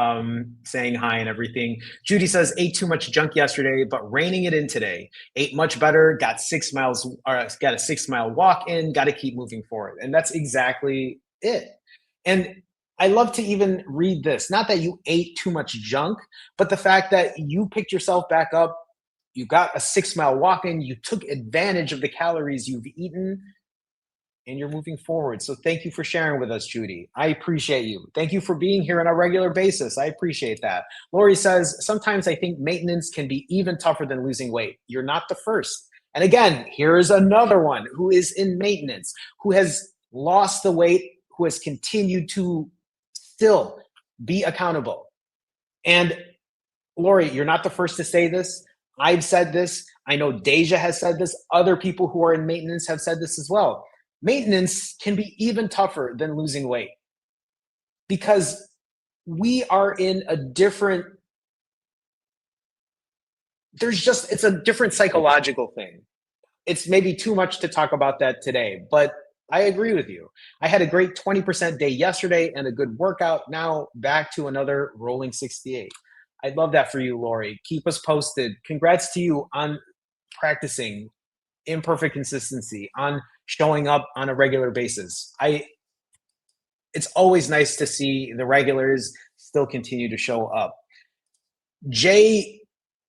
saying hi and everything. Judy says, ate too much junk yesterday, but reining it in today. Ate much better, got 6 miles, or got a 6 mile walk in, got to keep moving forward. And that's exactly it. And I love to even read this. Not that you ate too much junk, but the fact that you picked yourself back up, you got a 6 mile walk in, you took advantage of the calories you've eaten, and you're moving forward. So thank you for sharing with us, Judy. I appreciate you. Thank you for being here on a regular basis. I appreciate that. Lori says, sometimes I think maintenance can be even tougher than losing weight. You're not the first. And again, here's another one who is in maintenance, who has lost the weight, who has continued to still be accountable. And Lori, you're not the first to say this. I've said this. I know Deja has said this. Other people who are in maintenance have said this as well. Maintenance can be even tougher than losing weight because we are in a different, it's a different psychological thing. It's maybe too much to talk about that today, but I agree with you. I had a great 20% day yesterday and a good workout. Now back to another rolling 68. I love that for you, Lori. Keep us posted. Congrats to you on practicing imperfect consistency, on showing up on a regular basis. It's always nice to see the regulars still continue to show up. Jay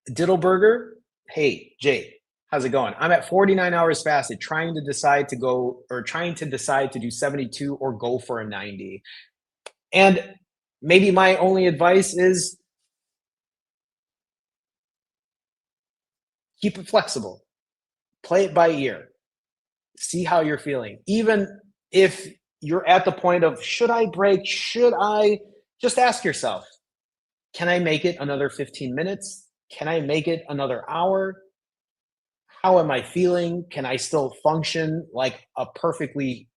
Diddleberger, hey Jay, how's it going? I'm at 49 hours fasted, trying to decide to do 72 or go for a 90. And maybe my only advice is keep it flexible. Play it by ear. See how you're feeling. Even if you're at the point of, should I break? Should I? Just ask yourself, can I make it another 15 minutes? Can I make it another hour? How am I feeling? Can I still function like a perfectly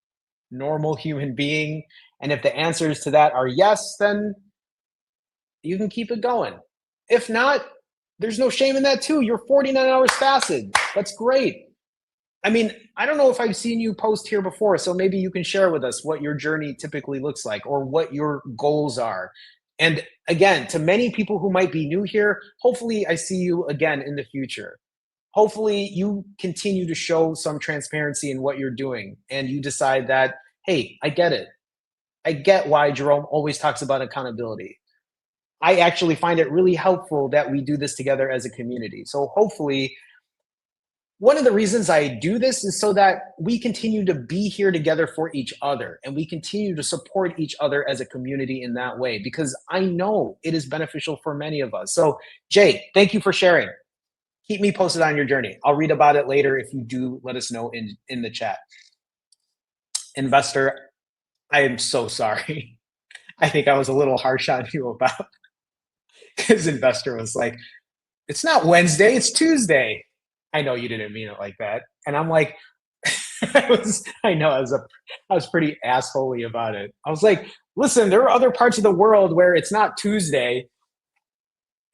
normal human being? And if the answers to that are yes, then you can keep it going. If not, there's no shame in that too. You're 49 hours fasted. That's great. I mean, I don't know if I've seen you post here before, so maybe you can share with us what your journey typically looks like or what your goals are. And again, to many people who might be new here, hopefully I see you again in the future. Hopefully you continue to show some transparency in what you're doing and you decide that, hey, I get it. I get why Jerome always talks about accountability. I actually find it really helpful that we do this together as a community. So hopefully one of the reasons I do this is so that we continue to be here together for each other and we continue to support each other as a community in that way, because I know it is beneficial for many of us. So, Jay, thank you for sharing. Keep me posted on your journey. I'll read about it later if you do let us know in the chat. Investor, I am so sorry. I think I was a little harsh on you about his investor was like, it's not Wednesday, it's Tuesday. I know you didn't mean it like that. And I'm like, I know I was pretty assholey about it. I was like, listen, there are other parts of the world where it's not Tuesday.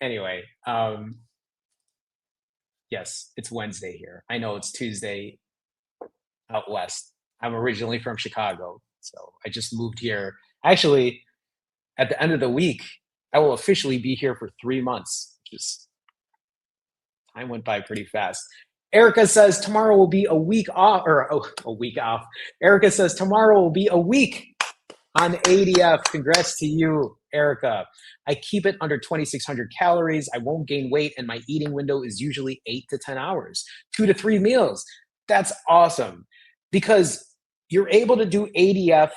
Anyway, yes, it's Wednesday here. I know it's Tuesday out west. I'm originally from Chicago, so I just moved here. Actually, at the end of the week, I will officially be here for 3 months. Just time went by pretty fast. Erica says tomorrow will be a week off, or oh, a week off. Erica says tomorrow will be a week on ADF. Congrats to you, Erica. I keep it under 2,600 calories. I won't gain weight, and my eating window is usually 8 to 10 hours, 2 to 3 meals. That's awesome because you're able to do ADF,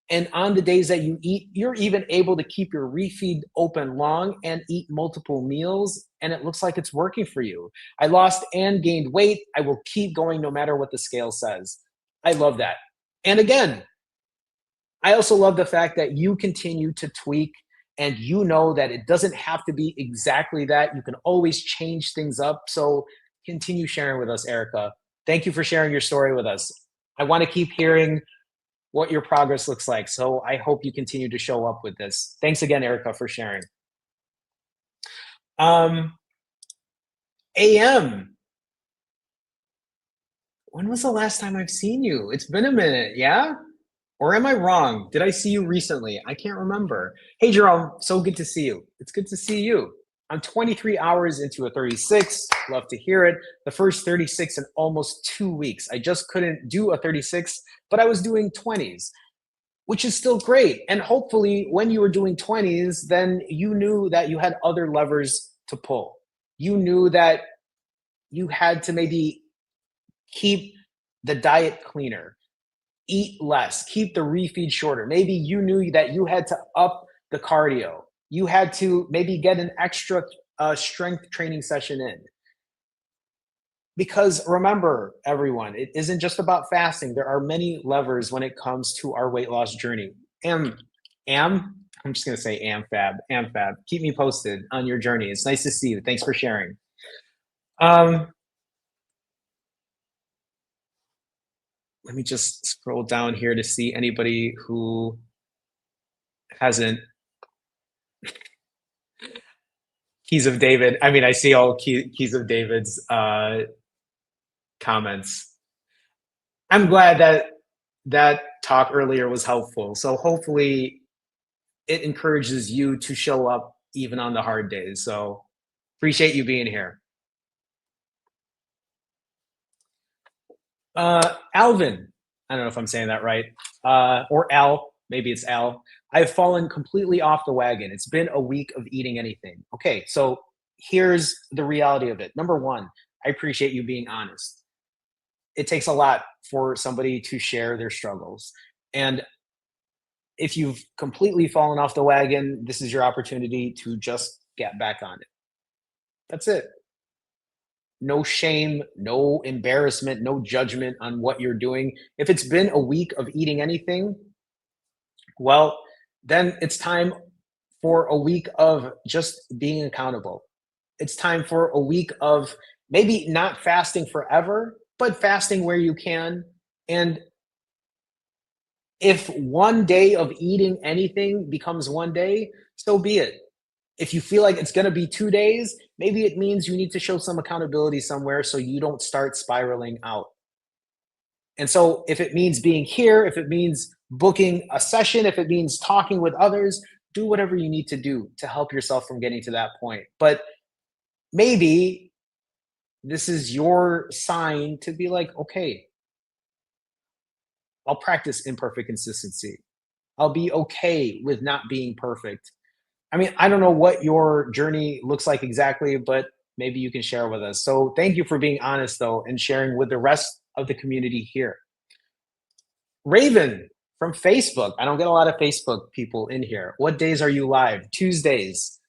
and on the days that you eat, you're even able to keep your refeed open long and eat multiple meals. And it looks like it's working for you. I lost and gained weight. I will keep going no matter what the scale says. I love that. And again, I also love the fact that you continue to tweak and you know that it doesn't have to be exactly that. You can always change things up. So continue sharing with us, Erica. Thank you for sharing your story with us. I want to keep hearing what your progress looks like. So I hope you continue to show up with this. Thanks again, Erica, for sharing. AM, when was the last time I've seen you? It's been a minute, yeah? Or am I wrong? Did I see you recently? I can't remember. Hey, Jerome, so good to see you. It's good to see you. I'm 23 hours into a 36. Love to hear it. The first 36 in almost 2 weeks. I just couldn't do a 36, but I was doing 20s, which is still great. And hopefully, when you were doing 20s, then you knew that you had other levers to pull. You knew that you had to maybe keep the diet cleaner, eat less, keep the refeed shorter. Maybe you knew that you had to up the cardio. You had to maybe get an extra strength training session in. Because remember, everyone, it isn't just about fasting. There are many levers when it comes to our weight loss journey. I'm just going to say AmFab. Keep me posted on your journey. It's nice to see you. Thanks for sharing. Um, let me just scroll down here to see anybody who hasn't. Keys of David. I mean, I see all Keys of David's comments. I'm glad that that talk earlier was helpful. So hopefully it encourages you to show up even on the hard days. So appreciate you being here. Alvin, I don't know if I'm saying that right, or Al, maybe it's Al. I've fallen completely off the wagon. It's been a week of eating anything. Okay, so here's the reality of it. Number one, I appreciate you being honest. It takes a lot for somebody to share their struggles. And if you've completely fallen off the wagon, this is your opportunity to just get back on it. That's it. No shame, no embarrassment, no judgment on what you're doing. If it's been a week of eating anything, well, then it's time for a week of just being accountable. It's time for a week of maybe not fasting forever, but fasting where you can. And if one day of eating anything becomes one day, so be it. If you feel like it's going to be 2 days, maybe it means you need to show some accountability somewhere so you don't start spiraling out. And so, if it means being here, if it means booking a session, if it means talking with others, do whatever you need to do to help yourself from getting to that point. But maybe this is your sign to be like, okay, I'll practice imperfect consistency. I'll be okay with not being perfect. I mean, I don't know what your journey looks like exactly, but maybe you can share with us. So thank you for being honest, though, and sharing with the rest of the community here. Raven from Facebook. I don't get a lot of Facebook people in here. What days are you live? Tuesdays,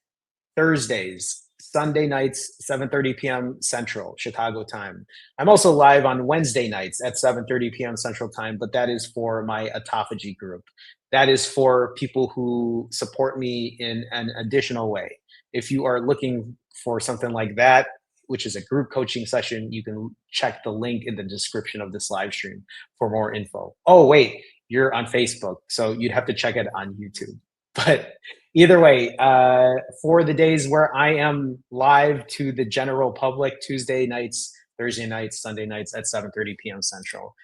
Thursdays, Sunday nights, 7:30 p.m. Central, Chicago time. I'm also live on Wednesday nights at 7:30 p.m. Central time, but that is for my autophagy group. That is for people who support me in an additional way. if you are looking for something like that, which is a group coaching session, you can check the link in the description of this live stream for more info. Oh, wait, you're on Facebook, so you'd have to check it on YouTube. But either way, for the days where I am live to the general public, Tuesday nights, Thursday nights, Sunday nights at 7:30 p.m. Central.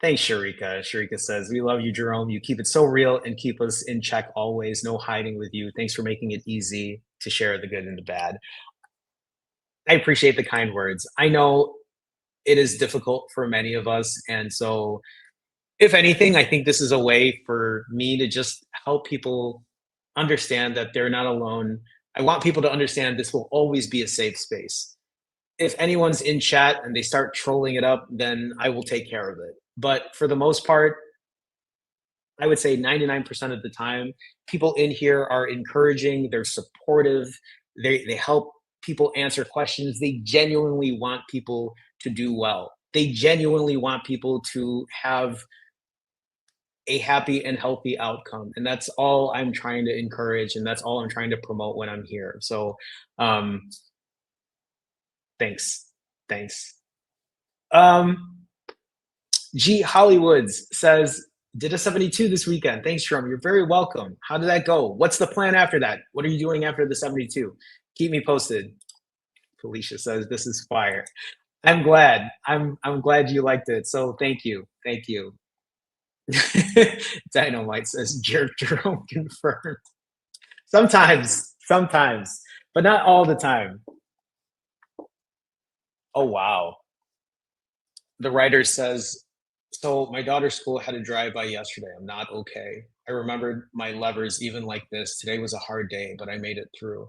Thanks, Sharika. Sharika says, "We love you, Jerome. You keep it so real and keep us in check always. No hiding with you. Thanks for making it easy to share the good and the bad." I appreciate the kind words. I know it is difficult for many of us. And so, if anything, I think this is a way for me to just help people understand that they're not alone. I want people to understand this will always be a safe space. If anyone's in chat and they start trolling it up, then I will take care of it. But for the most part, I would say 99% of the time, people in here are encouraging, they're supportive, they help people answer questions. They genuinely want people to do well. They genuinely want people to have a happy and healthy outcome. And that's all I'm trying to encourage, and that's all I'm trying to promote when I'm here. So um thanks. Thanks. Um G Hollywoods says, did a 72 this weekend. Thanks, Jerome. You're very welcome. How did that go? What's the plan after that? What are you doing after the 72? Keep me posted. Felicia says, this is fire. I'm glad. I'm glad you liked it. So thank you. Thank you. Dynamite says, Jerome confirmed. Sometimes, but not all the time. Oh, wow. The writer says, so my daughter's school had a drive-by yesterday. I'm not okay. I remembered my levers even like this. Today was a hard day, but I made it through.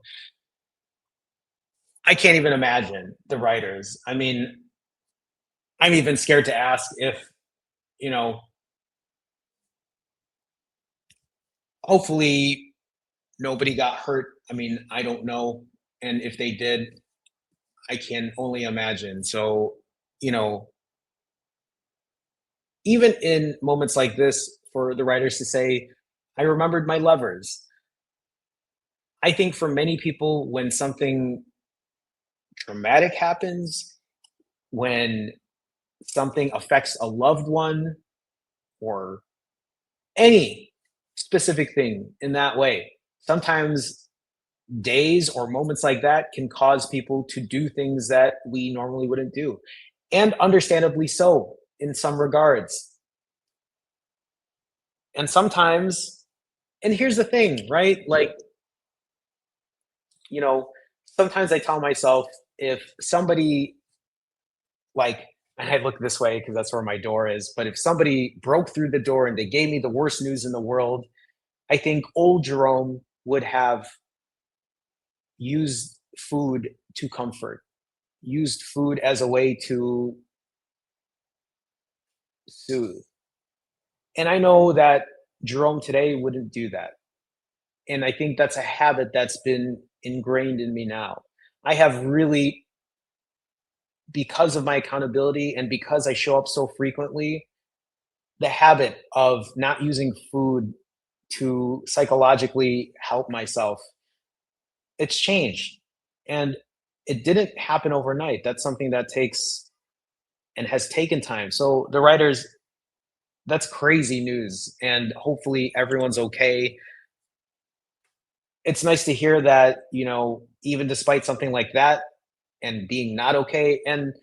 I can't even imagine the writers. I mean, I'm even scared to ask if, you know, hopefully nobody got hurt. I mean, I don't know. And if they did, I can only imagine. So, you know, even in moments like this, for the writers to say, I remembered my levers. I think for many people, when something traumatic happens, when something affects a loved one or any specific thing in that way, sometimes days or moments like that can cause people to do things that we normally wouldn't do. And understandably so in some regards. And sometimes, and here's the thing, right? Like, you know, sometimes I tell myself, if somebody, like, and I look this way because that's where my door is, but if somebody broke through the door and they gave me the worst news in the world, I think old Jerome would have used food to comfort, used food as a way to soothe. And I know that Jerome today wouldn't do that. And I think that's a habit that's been ingrained in me now. I have really, because of my accountability and because I show up so frequently, the habit of not using food to psychologically help myself, it's changed. And it didn't happen overnight. That's something that takes and has taken time. So the writers, that's crazy news. And hopefully everyone's okay. It's nice to hear that, you know, even despite something like that and being not okay. And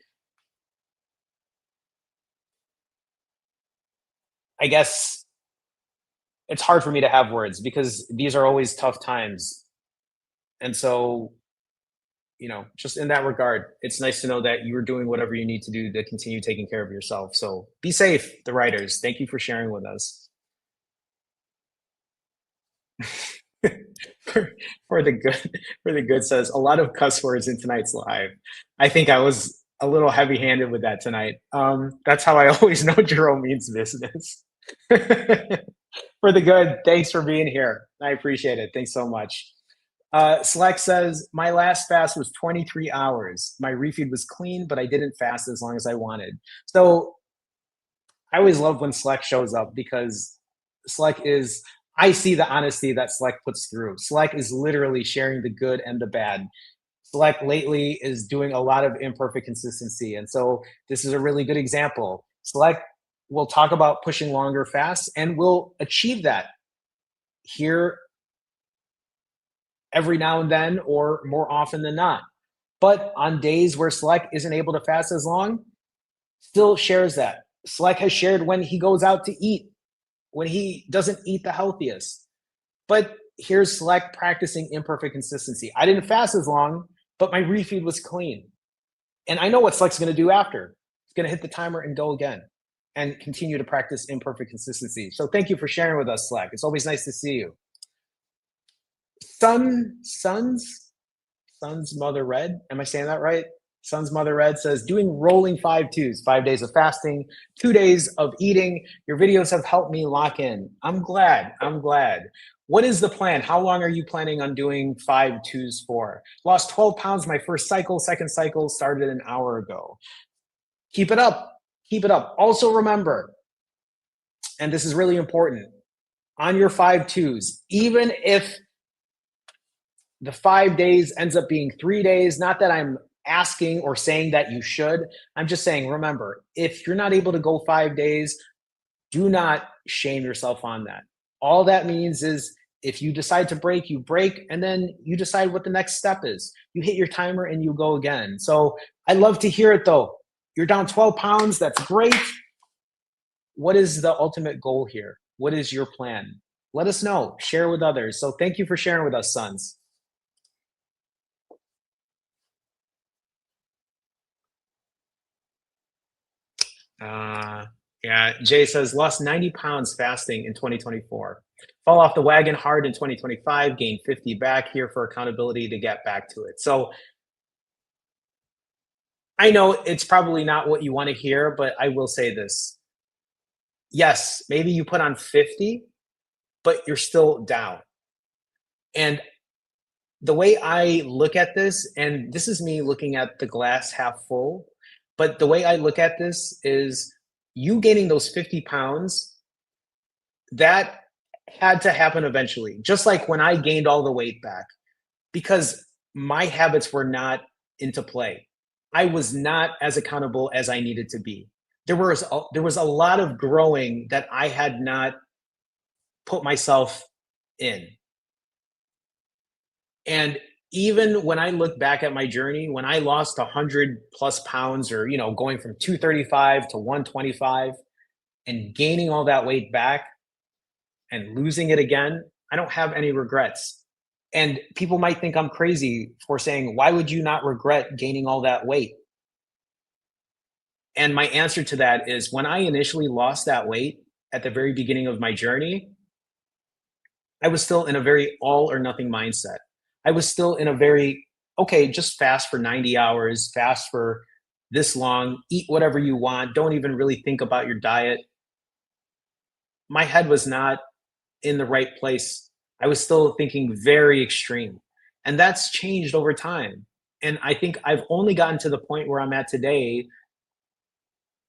I guess it's hard for me to have words because these are always tough times. And so, you know, just in that regard, it's nice to know that you're doing whatever you need to do to continue taking care of yourself. So be safe, the writers. Thank you for sharing with us. for, for the good, for the good says a lot of cuss words in tonight's live. I think I was a little heavy-handed with that tonight. That's how I always know Jerome means business. For the good, thanks for being here. I appreciate it. Thanks so much. Select says, my last fast was 23 hours. My refeed was clean, but I didn't fast as long as I wanted. So I always love when Select shows up because Select is, I see the honesty that Select puts through. Select is literally sharing the good and the bad. Select lately is doing a lot of imperfect consistency. And so this is a really good example. Select will talk about pushing longer fast and will achieve that here every now and then or more often than not. But on days where Select isn't able to fast as long, still shares that. Select has shared when he goes out to eat, when he doesn't eat the healthiest. But here's Select practicing imperfect consistency. I didn't fast as long, but my refeed was clean. And I know what Select's going to do after. It's going to hit the timer and go again and continue to practice imperfect consistency. So thank you for sharing with us, Slack. It's always nice to see you. Sun's Mother Red. Am I saying that right? Sun's Mother Red says, doing rolling 5-2s, 5 days of fasting, 2 days of eating. Your videos have helped me lock in. I'm glad. What is the plan? How long are you planning on doing 5-2s for? Lost 12 pounds my first cycle. Second cycle started an hour ago. Keep it up. Also remember, and this is really important, on your 5-2s, even if the 5 days ends up being 3 days, not that I'm asking or saying that you should. I'm just saying, remember, if you're not able to go 5 days, do not shame yourself on that. All that means is if you decide to break, you break, and then you decide what the next step is. You hit your timer and you go again. So I love to hear it though. You're down 12 pounds. That's great. What is the ultimate goal here? What is your plan? Let us know. Share with others. So thank you for sharing with us, Sons. Yeah, Jay says, lost 90 pounds fasting in 2024. Fall off the wagon hard in 2025, gained 50 back here for accountability to get back to it. So I know it's probably not what you want to hear, but I will say this. Yes, maybe you put on 50, but you're still down. And the way I look at this, and this is me looking at the glass half full, but the way I look at this is you gaining those 50 pounds, that had to happen eventually. Just like when I gained all the weight back, because my habits were not into play. I was not as accountable as I needed to be. There was a lot of growing that I had not put myself in. And even when I look back at my journey, when I lost 100 plus pounds or, going from 235 to 125 and gaining all that weight back and losing it again, I don't have any regrets. And people might think I'm crazy for saying, why would you not regret gaining all that weight? And my answer to that is when I initially lost that weight at the very beginning of my journey, I was still in a very all or nothing mindset. I was still in a very, okay, just fast for 90 hours, fast for this long, eat whatever you want, don't even really think about your diet. My head was not in the right place. I was still thinking very extreme. And that's changed over time. And I think I've only gotten to the point where I'm at today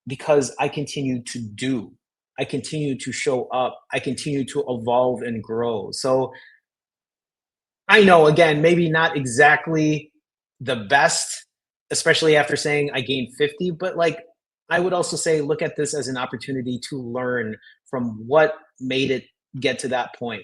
because I continue to do. I continue to show up. I continue to evolve and grow. So I know, again, maybe not exactly the best, especially after saying I gained 50, but like I would also say, look at this as an opportunity to learn from what made it get to that point.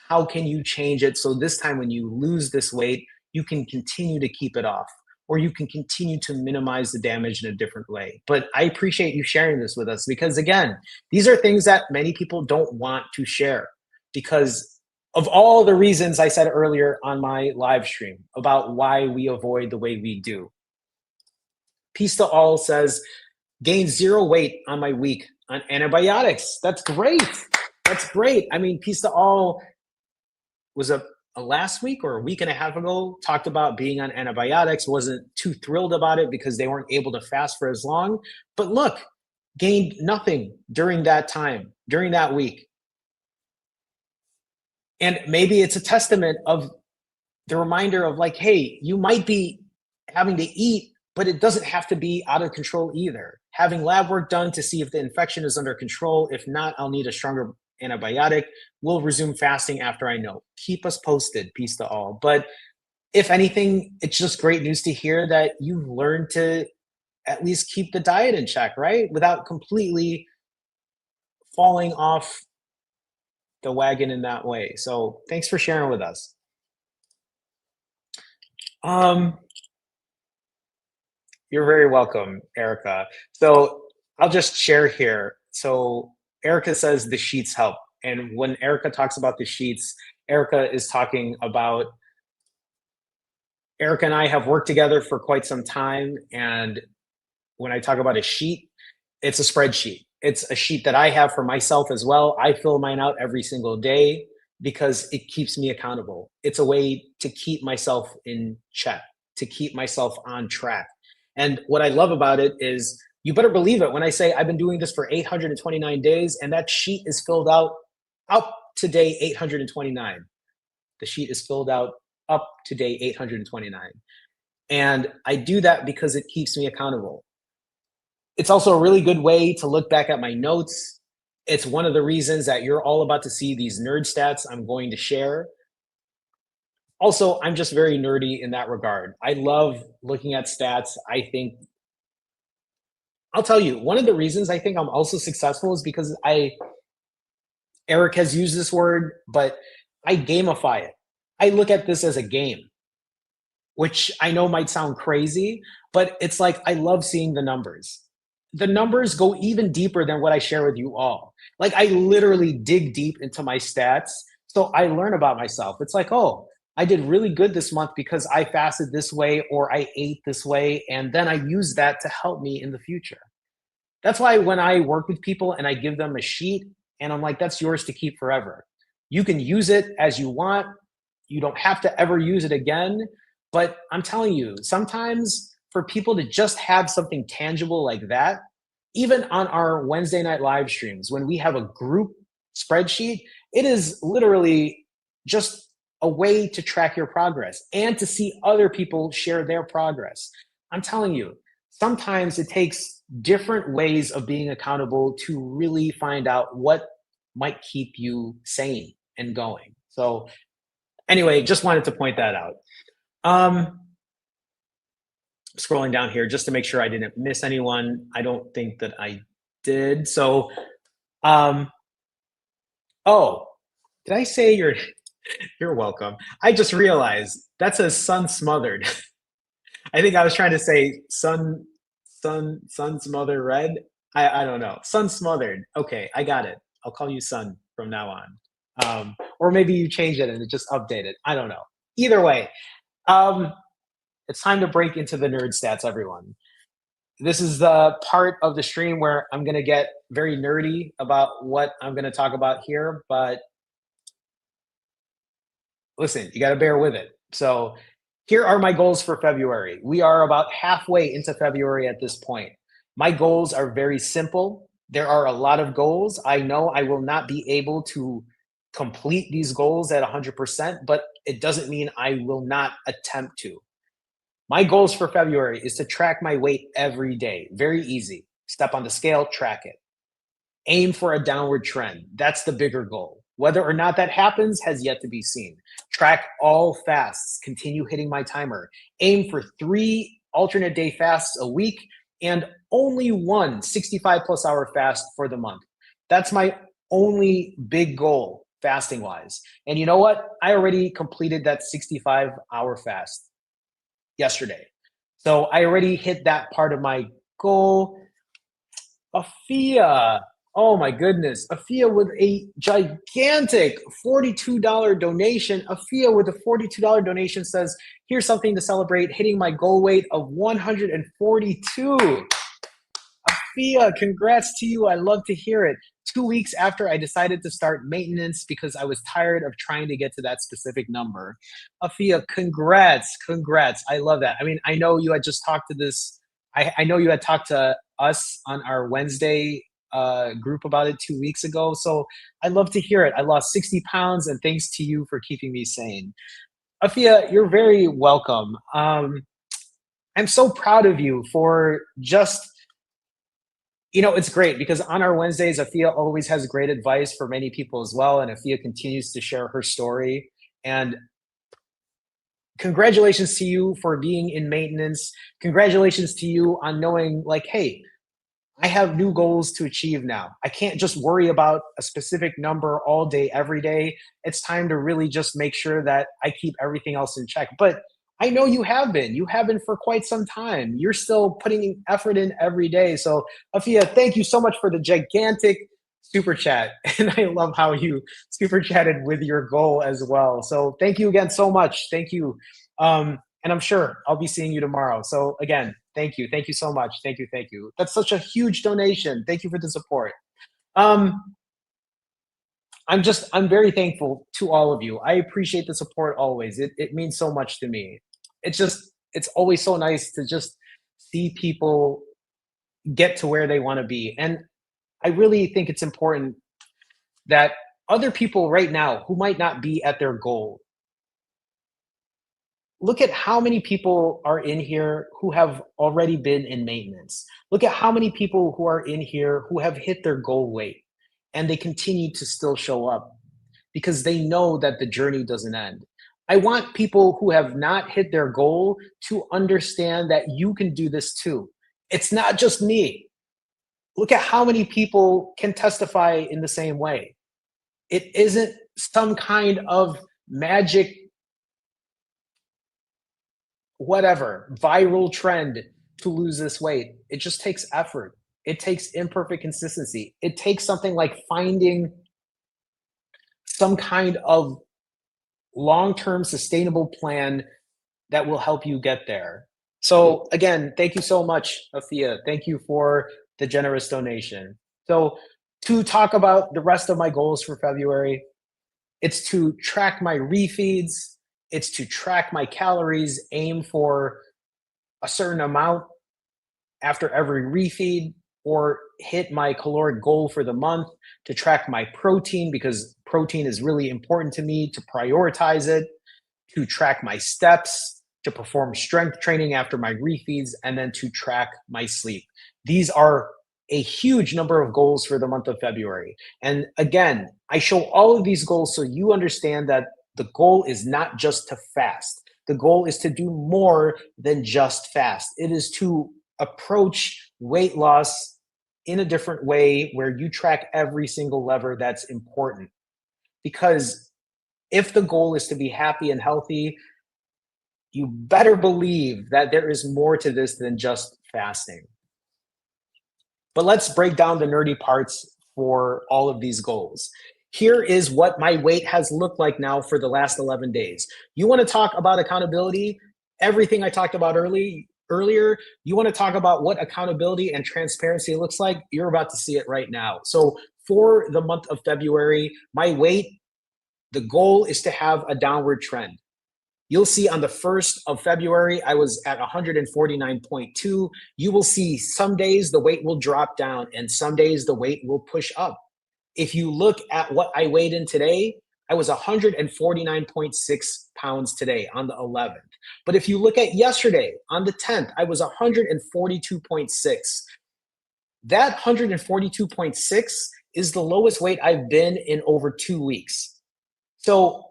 How can you change it so this time when you lose this weight, you can continue to keep it off or you can continue to minimize the damage in a different way? But I appreciate you sharing this with us because, again, these are things that many people don't want to share because of all the reasons I said earlier on my live stream about why we avoid the way we do. Peace to All says, gained 0 weight on my week on antibiotics. That's great. That's great. I mean, Peace to All was a last week or a week and a half ago talked about being on antibiotics, wasn't too thrilled about it because they weren't able to fast for as long. But look, gained nothing during that time, during that week. And maybe it's a testament of the reminder of like, hey, you might be having to eat, but it doesn't have to be out of control either. Having lab work done to see if the infection is under control. If not, I'll need a stronger antibiotic. We'll resume fasting after I know. Keep us posted. Peace to all. But if anything, it's just great news to hear that you've learned to at least keep the diet in check, right? Without completely falling off the wagon in that way. So thanks for sharing with us. Um, you're very welcome, Erica. So I'll just share here. So Erica says the sheets help. And when Erica talks about the sheets, Erica is talking about Erica and I have worked together for quite some time. And when I talk about a sheet, it's a spreadsheet. It's a sheet that I have for myself as well. I fill mine out every single day because it keeps me accountable. It's a way to keep myself in check, to keep myself on track. And what I love about it is you better believe it when I say I've been doing this for 829 days and that sheet is filled out up to day 829. The sheet is filled out up to day 829. And I do that because it keeps me accountable. It's also a really good way to look back at my notes. It's one of the reasons that you're all about to see these nerd stats I'm going to share. Also, I'm just very nerdy in that regard. I love looking at stats. I think, I'll tell you, one of the reasons I think I'm also successful is because Eric has used this word, but I gamify it. I look at this as a game, which I know might sound crazy, but it's like I love seeing the numbers. The numbers go even deeper than what I share with you all. Like I literally dig deep into my stats. So I learn about myself. It's like, oh, I did really good this month because I fasted this way or I ate this way. And then I use that to help me in the future. That's why when I work with people and I give them a sheet and I'm like, that's yours to keep forever. You can use it as you want. You don't have to ever use it again. But I'm telling you, sometimes for people to just have something tangible like that, even on our Wednesday night live streams, when we have a group spreadsheet, it is literally just a way to track your progress and to see other people share their progress. I'm telling you, sometimes it takes different ways of being accountable to really find out what might keep you sane and going. So, anyway, just wanted to point that out. Um, Scrolling down here just to make sure I didn't miss anyone. I don't think that I did. So, um, oh, did I say you're welcome? I just realized that says sun smothered. I think I was trying to say sun smother red. I don't know. Sun smothered. Okay, I got it. I'll call you Sun from now on. Or maybe you change it and it just updated. I don't know. Either way, um, it's time to break into the nerd stats, everyone. This is the part of the stream where I'm going to get very nerdy about what I'm going to talk about here, but listen, you got to bear with it. So, here are my goals for February. We are about halfway into February at this point. My goals are very simple. There are a lot of goals. I know I will not be able to complete these goals at 100%, but it doesn't mean I will not attempt to. My goals for February is to track my weight every day. Very easy. Step on the scale, track it. Aim for a downward trend. That's the bigger goal. Whether or not that happens has yet to be seen. Track all fasts. Continue hitting my timer. Aim for 3 alternate day fasts a week and only one 65 plus hour fast for the month. That's my only big goal fasting wise. And you know what? I already completed that 65-hour fast yesterday. So I already hit that part of my goal. Afia, oh my goodness. Afia with a gigantic $42 donation. Afia with a $42 donation says, here's something to celebrate hitting my goal weight of 142. Afia, congrats to you. I love to hear it. 2 weeks after I decided to start maintenance because I was tired of trying to get to that specific number. Afia, congrats, congrats. I love that. I mean, I know you had just talked to this. I know you had talked to us on our Wednesday group about it 2 weeks ago. So I love to hear it. I lost 60 pounds and thanks to you for keeping me sane. Afia, you're very welcome. I'm so proud of you for just It's great because on our Wednesdays, Afia always has great advice for many people as well. And Afia continues to share her story. And congratulations to you for being in maintenance. Congratulations to you on knowing, like, hey, I have new goals to achieve now. I can't just worry about a specific number all day, every day. It's time to really just make sure that I keep everything else in check. But I know you have been. You have been for quite some time. You're still putting effort in every day. So, Afia, thank you so much for the gigantic super chat. And I love how you super chatted with your goal as well. So, thank you again so much. Thank you. And I'm sure I'll be seeing you tomorrow. So, again, thank you. Thank you so much. Thank you. Thank you. That's such a huge donation. Thank you for the support. Um, I'm very thankful to all of you. I appreciate the support always. It means so much to me. It's always so nice to just see people get to where they want to be. And I really think it's important that other people right now who might not be at their goal, look at how many people are in here who have already been in maintenance. Look at how many people who are in here who have hit their goal weight and they continue to still show up because they know that the journey doesn't end. I want people who have not hit their goal to understand that you can do this too. It's not just me. Look at how many people can testify in the same way. It isn't some kind of magic, whatever, viral trend to lose this weight. It just takes effort. It takes imperfect consistency. It takes something like finding some kind of long term sustainable plan that will help you get there. So, again, thank you so much, Afia. Thank you for the generous donation. So, to talk about the rest of my goals for February, it's to track my refeeds, it's to track my calories, aim for a certain amount after every refeed, or hit my caloric goal for the month, to track my protein because protein is really important to me, to prioritize it, to track my steps, to perform strength training after my refeeds, and then to track my sleep. These are a huge number of goals for the month of February. And again, I show all of these goals so you understand that the goal is not just to fast. The goal is to do more than just fast. It is to approach weight loss in a different way where you track every single lever that's important. Because if the goal is to be happy and healthy, you better believe that there is more to this than just fasting. But let's break down the nerdy parts for all of these goals. Here is what my weight has looked like now for the last 11 days. You want to talk about accountability? Everything I talked about earlier, you want to talk about what accountability and transparency looks like? You're about to see it right now. So for the month of February, my weight, the goal is to have a downward trend. You'll see on the 1st of February, I was at 149.2. You will see some days the weight will drop down and some days the weight will push up. If you look at what I weighed in today, I was 149.6 pounds today on the 11th. But if you look at yesterday on the 10th, I was 142.6. That 142.6 is the lowest weight I've been in over 2 weeks. So,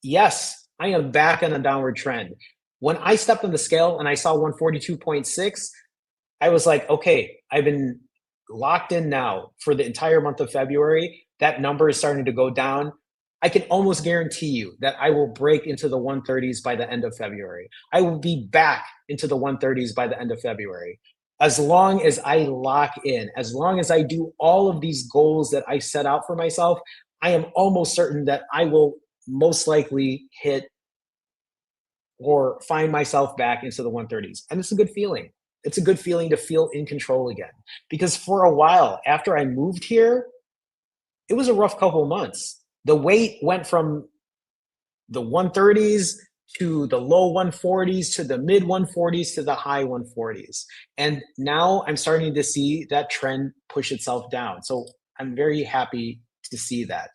yes, I am back on a downward trend. When I stepped on the scale and I saw 142.6, I was like, okay, I've been locked in now for the entire month of February. That number is starting to go down. I can almost guarantee you that I will break into the 130s by the end of February. I will be back into the 130s by the end of February. As long as I lock in, as long as I do all of these goals that I set out for myself, I am almost certain that I will most likely hit or find myself back into the 130s. And it's a good feeling. It's a good feeling to feel in control again. Because for a while after I moved here, it was a rough couple of months. The weight went from the 130s to the low 140s to the mid 140s to the high 140s. And now I'm starting to see that trend push itself down. So I'm very happy to see that.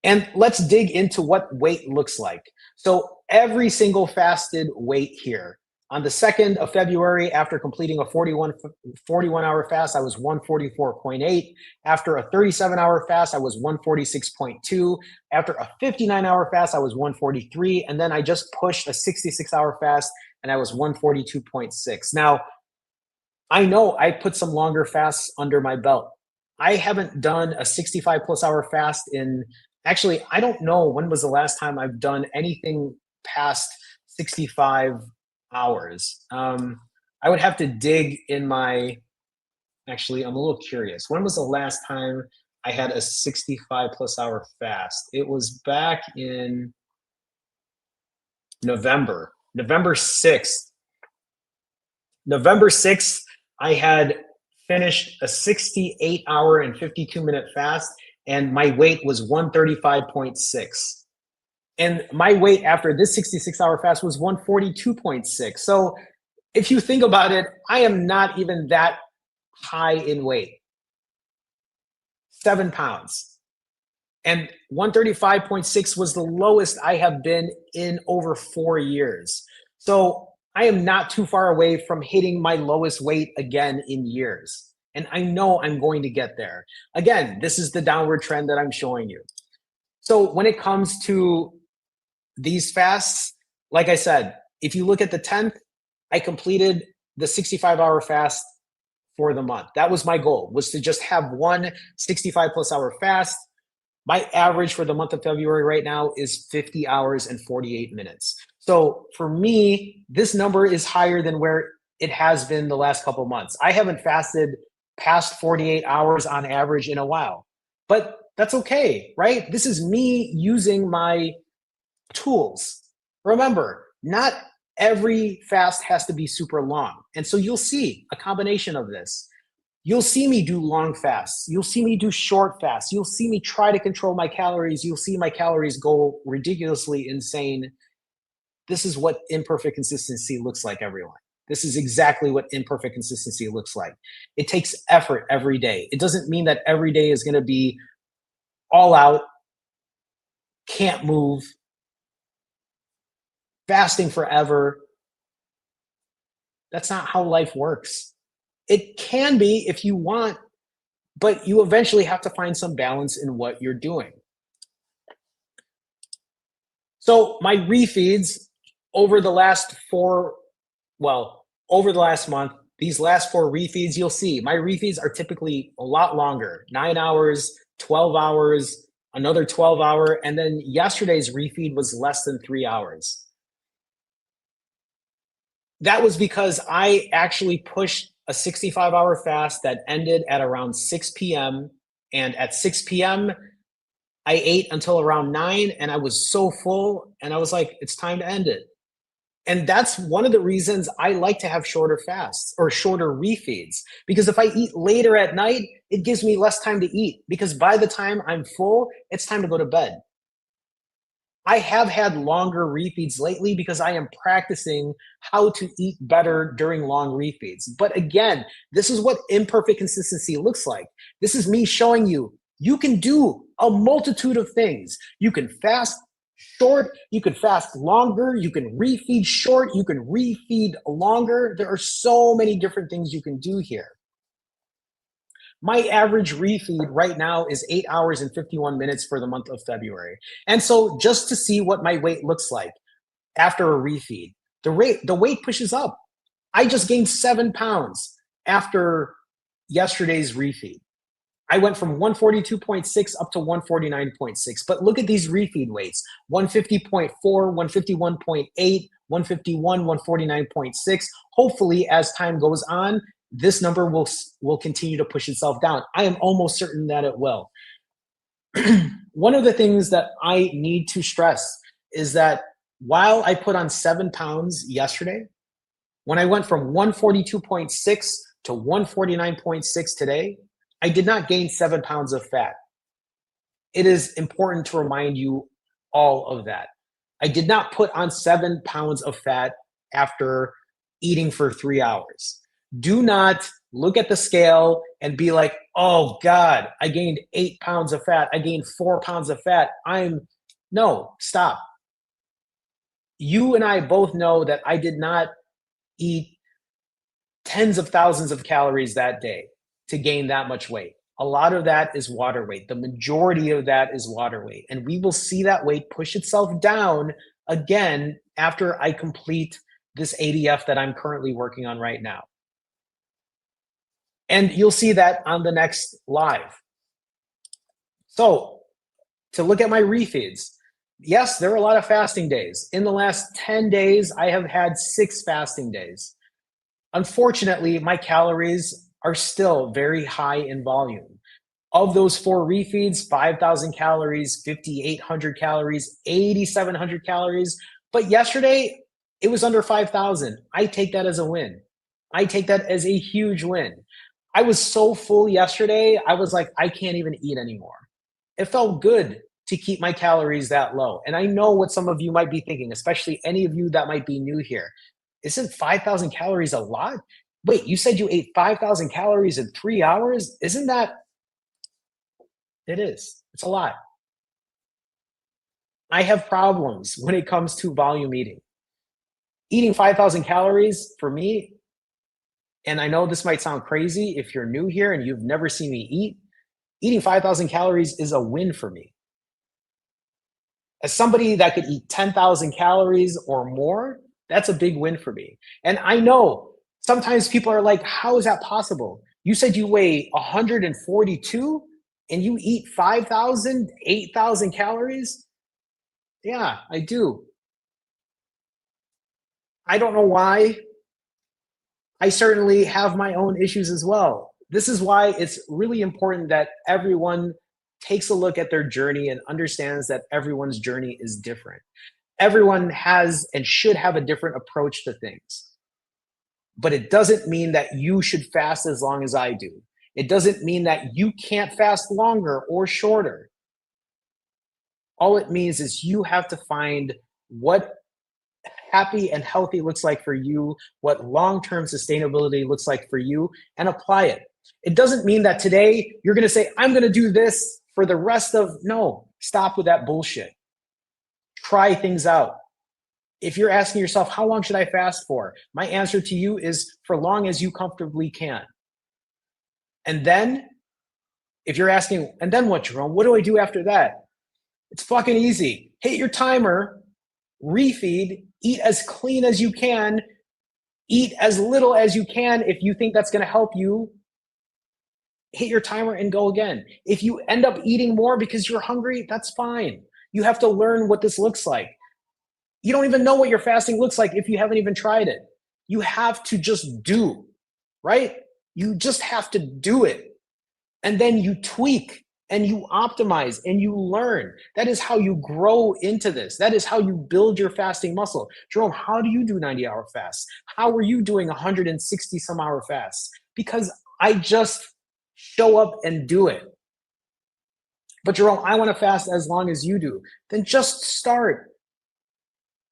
And let's dig into what weight looks like. So every single fasted weight here On the 2nd of February, after completing a 41 hour fast, I was 144.8. After a 37-hour fast, I was 146.2. After a 59-hour fast, I was 143. And then I just pushed a 66-hour fast and I was 142.6. Now, I know I put some longer fasts under my belt. I haven't done a 65 plus hour fast in, actually, I don't know when was the last time I've done anything past 65 hours. I would have to dig in my, actually, I'm a little curious. When was the last time I had a 65 plus hour fast? It was back in November 6th. November 6th, I had finished a 68-hour and 52-minute fast, and my weight was 135.6. And my weight after this 66-hour fast was 142.6. So if you think about it, I am not even that high in weight, 7 pounds. And 135.6 was the lowest I have been in over 4 years. So I am not too far away from hitting my lowest weight again in years. And I know I'm going to get there. Again, this is the downward trend that I'm showing you. So when it comes to these fasts, like I said, if you look at the 10th, I completed the 65-hour fast for the month. That was my goal, was to just have one 65 plus hour fast. My average for the month of February right now is 50 hours and 48 minutes. So for me, this number is higher than where it has been the last couple of months. I haven't fasted past 48 hours on average in a while, but that's okay, right? This is me using my tools. Remember, not every fast has to be super long. And so you'll see a combination of this. You'll see me do long fasts. You'll see me do short fasts. You'll see me try to control my calories. You'll see my calories go ridiculously insane. This is what imperfect consistency looks like, everyone. This is exactly what imperfect consistency looks like. It takes effort every day. It doesn't mean that every day is going to be all out, can't move, fasting forever. That's not how life works. It can be if you want, but you eventually have to find some balance in what you're doing. So my refeeds over the last over the last month, these last 4 refeeds, you'll see my refeeds are typically a lot longer, 9 hours, 12 hours, another 12-hour, and then yesterday's refeed was less than 3 hours. That was because I actually pushed a 65-hour fast that ended at around 6 p.m. And at 6 p.m., I ate until around 9 and I was so full and I was like, it's time to end it. And that's one of the reasons I like to have shorter fasts or shorter refeeds, because if I eat later at night, it gives me less time to eat, because by the time I'm full, it's time to go to bed. I have had longer refeeds lately because I am practicing how to eat better during long refeeds. But again, this is what imperfect consistency looks like. This is me showing you, you can do a multitude of things. You can fast short, you can fast longer, you can refeed short, you can refeed longer. There are so many different things you can do here. My average refeed right now is 8 hours and 51 minutes for the month of February. And so just to see what my weight looks like after a refeed, the weight pushes up. I just gained 7 pounds after yesterday's refeed. I went from 142.6 up to 149.6. But look at these refeed weights: 150.4, 151.8, 151, 149.6. Hopefully, as time goes on, this number will continue to push itself down. I am almost certain that it will. One of the things that I need to stress is that while I put on 7 pounds yesterday, when I went from 142.6 to 149.6 today, I did not gain 7 pounds of fat. It is important to remind you all of that. I did not put on 7 pounds of fat after eating for 3 hours. Do not look at the scale and be like, oh God, I gained 8 pounds of fat. I gained 4 pounds of fat. No, stop. You and I both know that I did not eat tens of thousands of calories that day to gain that much weight. A lot of that is water weight. The majority of that is water weight. And we will see that weight push itself down again after I complete this ADF that I'm currently working on right now. And you'll see that on the next live. So, to look at my refeeds, yes, there are a lot of fasting days. In the last 10 days, I have had 6 fasting days. Unfortunately, my calories are still very high in volume. Of those 4 refeeds, 5,000 calories, 5,800 calories, 8,700 calories. But yesterday, it was under 5,000. I take that as a win. I take that as a huge win. I was so full yesterday, I was like, I can't even eat anymore. It felt good to keep my calories that low. And I know what some of you might be thinking, especially any of you that might be new here. Isn't 5,000 calories a lot? Wait, you said you ate 5,000 calories in 3 hours? Isn't that? It is. It's a lot. I have problems when it comes to volume eating. Eating 5,000 calories for me, and I know this might sound crazy if you're new here and you've never seen me eat, eating 5,000 calories is a win for me. As somebody that could eat 10,000 calories or more, that's a big win for me. And I know sometimes people are like, how is that possible? You said you weigh 142 and you eat 5,000, 8,000 calories? Yeah, I do. I don't know why. I certainly have my own issues as well. This is why it's really important that everyone takes a look at their journey and understands that everyone's journey is different. Everyone has and should have a different approach to things. But it doesn't mean that you should fast as long as I do. It doesn't mean that you can't fast longer or shorter. All it means is you have to find what happy and healthy looks like for you, what long-term sustainability looks like for you, and apply it. It doesn't mean that today you're going to say, I'm going to do this for the rest of, no, stop with that bullshit. Try things out. If you're asking yourself, how long should I fast for? My answer to you is for long as you comfortably can. And then, if you're asking, and then what, Jerome? What do I do after that? It's fucking easy. Hit your timer, refeed, eat as clean as you can, eat as little as you can if you think that's going to help you. Hit your timer and go again. If you end up eating more because you're hungry, that's fine. You have to learn what this looks like. You don't even know what your fasting looks like if you haven't even tried it. You have to just do, right? You just have to do it. And then you tweak and you optimize and you learn. That is how you grow into this. That is how you build your fasting muscle. Jerome, how do you do 90-hour fasts? How are you doing 160 some hour fasts? Because I just show up and do it. But Jerome, I want to fast as long as you do. Then just start.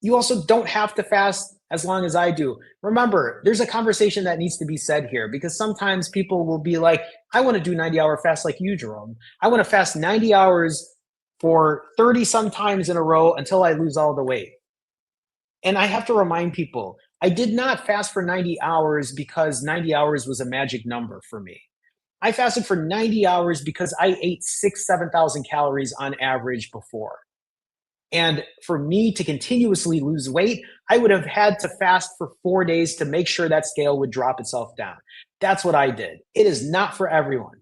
You also don't have to fast as long as I do. Remember, there's a conversation that needs to be said here because sometimes people will be like, I want to do 90-hour fast like you, Jerome. I want to fast 90 hours for 30 some times in a row until I lose all the weight. And I have to remind people, I did not fast for 90 hours because 90 hours was a magic number for me. I fasted for 90 hours because I ate 7,000 calories on average before. And for me to continuously lose weight, I would have had to fast for 4 days to make sure that scale would drop itself down. That's what I did. It is not for everyone.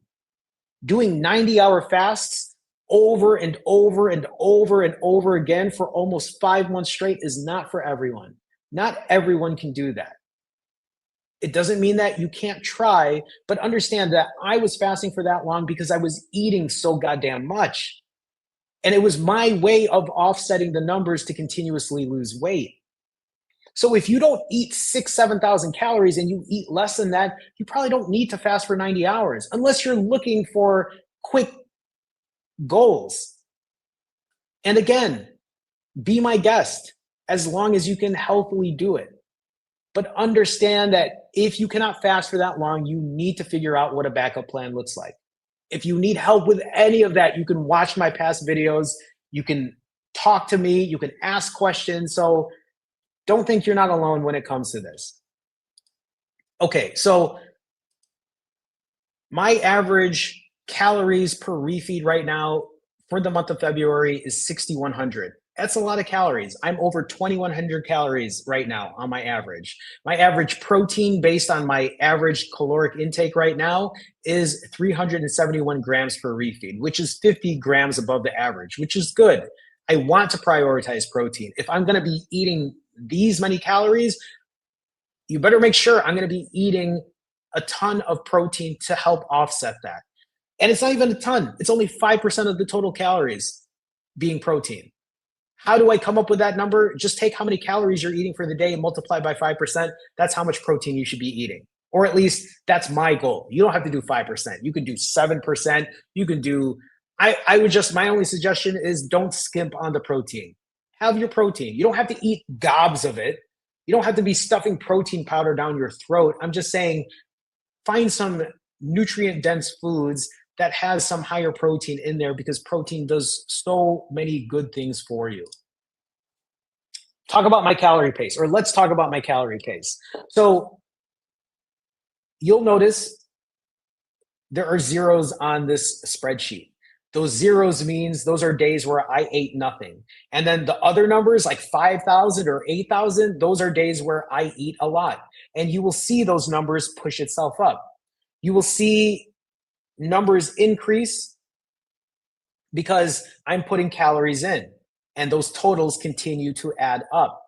Doing 90-hour fasts over and over and over and over again for almost 5 months straight is not for everyone. Not everyone can do that. It doesn't mean that you can't try, but understand that I was fasting for that long because I was eating so goddamn much. And it was my way of offsetting the numbers to continuously lose weight. So if you don't eat 7,000 calories and you eat less than that, you probably don't need to fast for 90 hours unless you're looking for quick goals. And again, be my guest as long as you can healthily do it. But understand that if you cannot fast for that long, you need to figure out what a backup plan looks like. If you need help with any of that, you can watch my past videos. You can talk to me. You can ask questions. So don't think you're not alone when it comes to this. Okay, so my average calories per refeed right now for the month of February is 6,100. That's a lot of calories. I'm over 2,100 calories right now on my average. My average protein based on my average caloric intake right now is 371 grams per refeed, which is 50 grams above the average, which is good. I want to prioritize protein. If I'm going to be eating these many calories, you better make sure I'm going to be eating a ton of protein to help offset that. And it's not even a ton, it's only 5% of the total calories being protein. How do I come up with that number? Just take how many calories you're eating for the day and multiply by 5%. That's how much protein you should be eating. Or at least that's my goal. You don't have to do 5%. You can do 7%. You can do, I would just, my only suggestion is don't skimp on the protein. Have your protein. You don't have to eat gobs of it. You don't have to be stuffing protein powder down your throat. I'm just saying find some nutrient dense foods that has some higher protein in there because protein does so many good things for you. Talk about my calorie pace, or let's talk about my calorie pace. So you'll notice there are zeros on this spreadsheet. Those zeros means those are days where I ate nothing. And then the other numbers like 5,000 or 8,000, those are days where I eat a lot. And you will see those numbers push itself up. You will see numbers increase because I'm putting calories in and those totals continue to add up.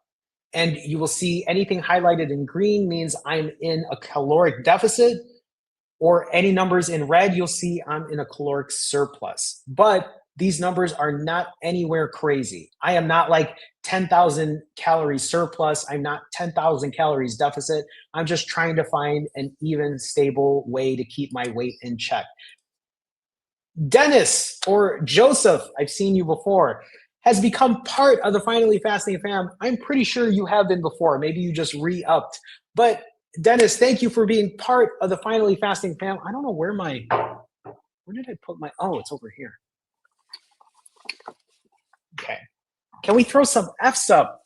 And you will see anything highlighted in green means I'm in a caloric deficit, or any numbers in red, you'll see I'm in a caloric surplus. But these numbers are not anywhere crazy. I am not like 10,000 calories surplus. I'm not 10,000 calories deficit. I'm just trying to find an even, stable way to keep my weight in check. Dennis or Joseph, I've seen you before, has become part of the Finally Fasting fam. I'm pretty sure you have been before. Maybe you just re-upped. But Dennis, thank you for being part of the Finally Fasting fam. I don't know where did I put my, oh, it's over here. Okay. Can we throw some F's up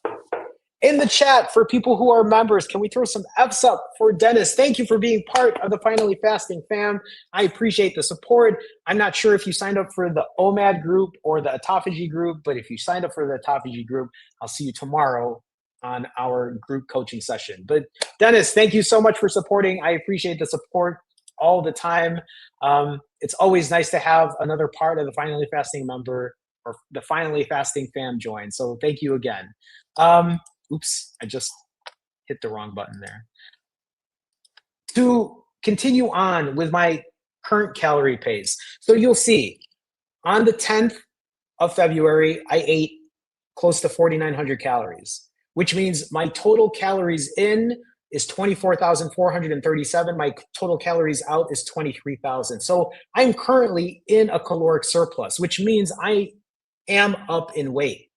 in the chat for people who are members? Can we throw some F's up for Dennis? Thank you for being part of the Finally Fasting fam. I appreciate the support. I'm not sure if you signed up for the OMAD group or the autophagy group, but if you signed up for the autophagy group, I'll see you tomorrow on our group coaching session. But Dennis, thank you so much for supporting. I appreciate the support all the time. It's always nice to have another part of the Finally Fasting member or the Finally Fasting fam join. So thank you again. Oops, I just hit the wrong button there. To continue on with my current calorie pace. So you'll see on the 10th of February, I ate close to 4,900 calories, which means my total calories in is 24,437. My total calories out is 23,000. So I'm currently in a caloric surplus, which means I am up in weight.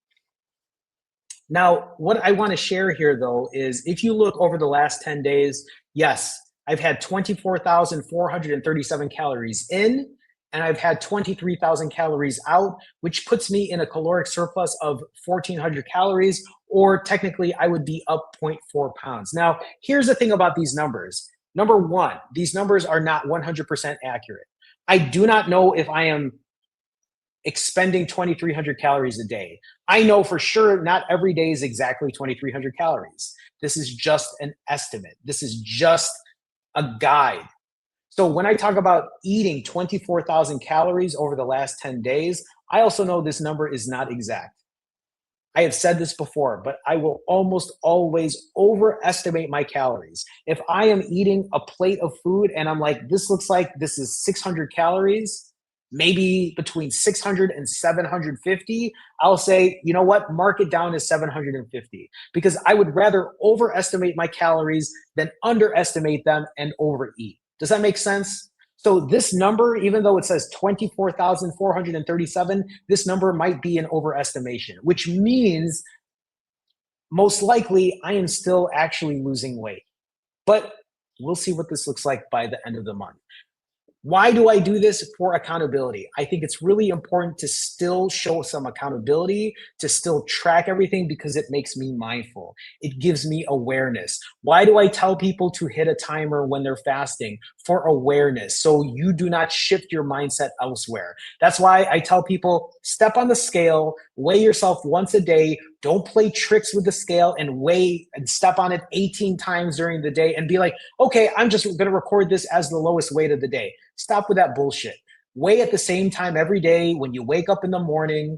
Now, what I want to share here, though, is if you look over the last 10 days, yes, I've had 24,437 calories in, and I've had 23,000 calories out, which puts me in a caloric surplus of 1,400 calories, or technically I would be up 0.4 pounds. Now, here's the thing about these numbers. Number one, these numbers are not 100% accurate. I do not know if I am expending 2,300 calories a day. I know for sure not every day is exactly 2,300 calories. This is just an estimate. This is just a guide. So when I talk about eating 24,000 calories over the last 10 days, I also know this number is not exact. I have said this before, but I will almost always overestimate my calories. If I am eating a plate of food and I'm like, this looks like this is 600 calories, maybe between 600 and 750, I'll say, you know what, mark it down to 750, because I would rather overestimate my calories than underestimate them and overeat. Does that make sense? So this number, even though it says 24,437, this number might be an overestimation, which means most likely I am still actually losing weight. But we'll see what this looks like by the end of the month. Why do I do this? For accountability. I think it's really important to still show some accountability, to still track everything because it makes me mindful. It gives me awareness. Why do I tell people to hit a timer when they're fasting? For awareness. So you do not shift your mindset elsewhere. That's why I tell people step on the scale, weigh yourself once a day. Don't play tricks with the scale and weigh and step on it 18 times during the day and be like, okay, I'm just going to record this as the lowest weight of the day. Stop with that bullshit. Weigh at the same time every day when you wake up in the morning,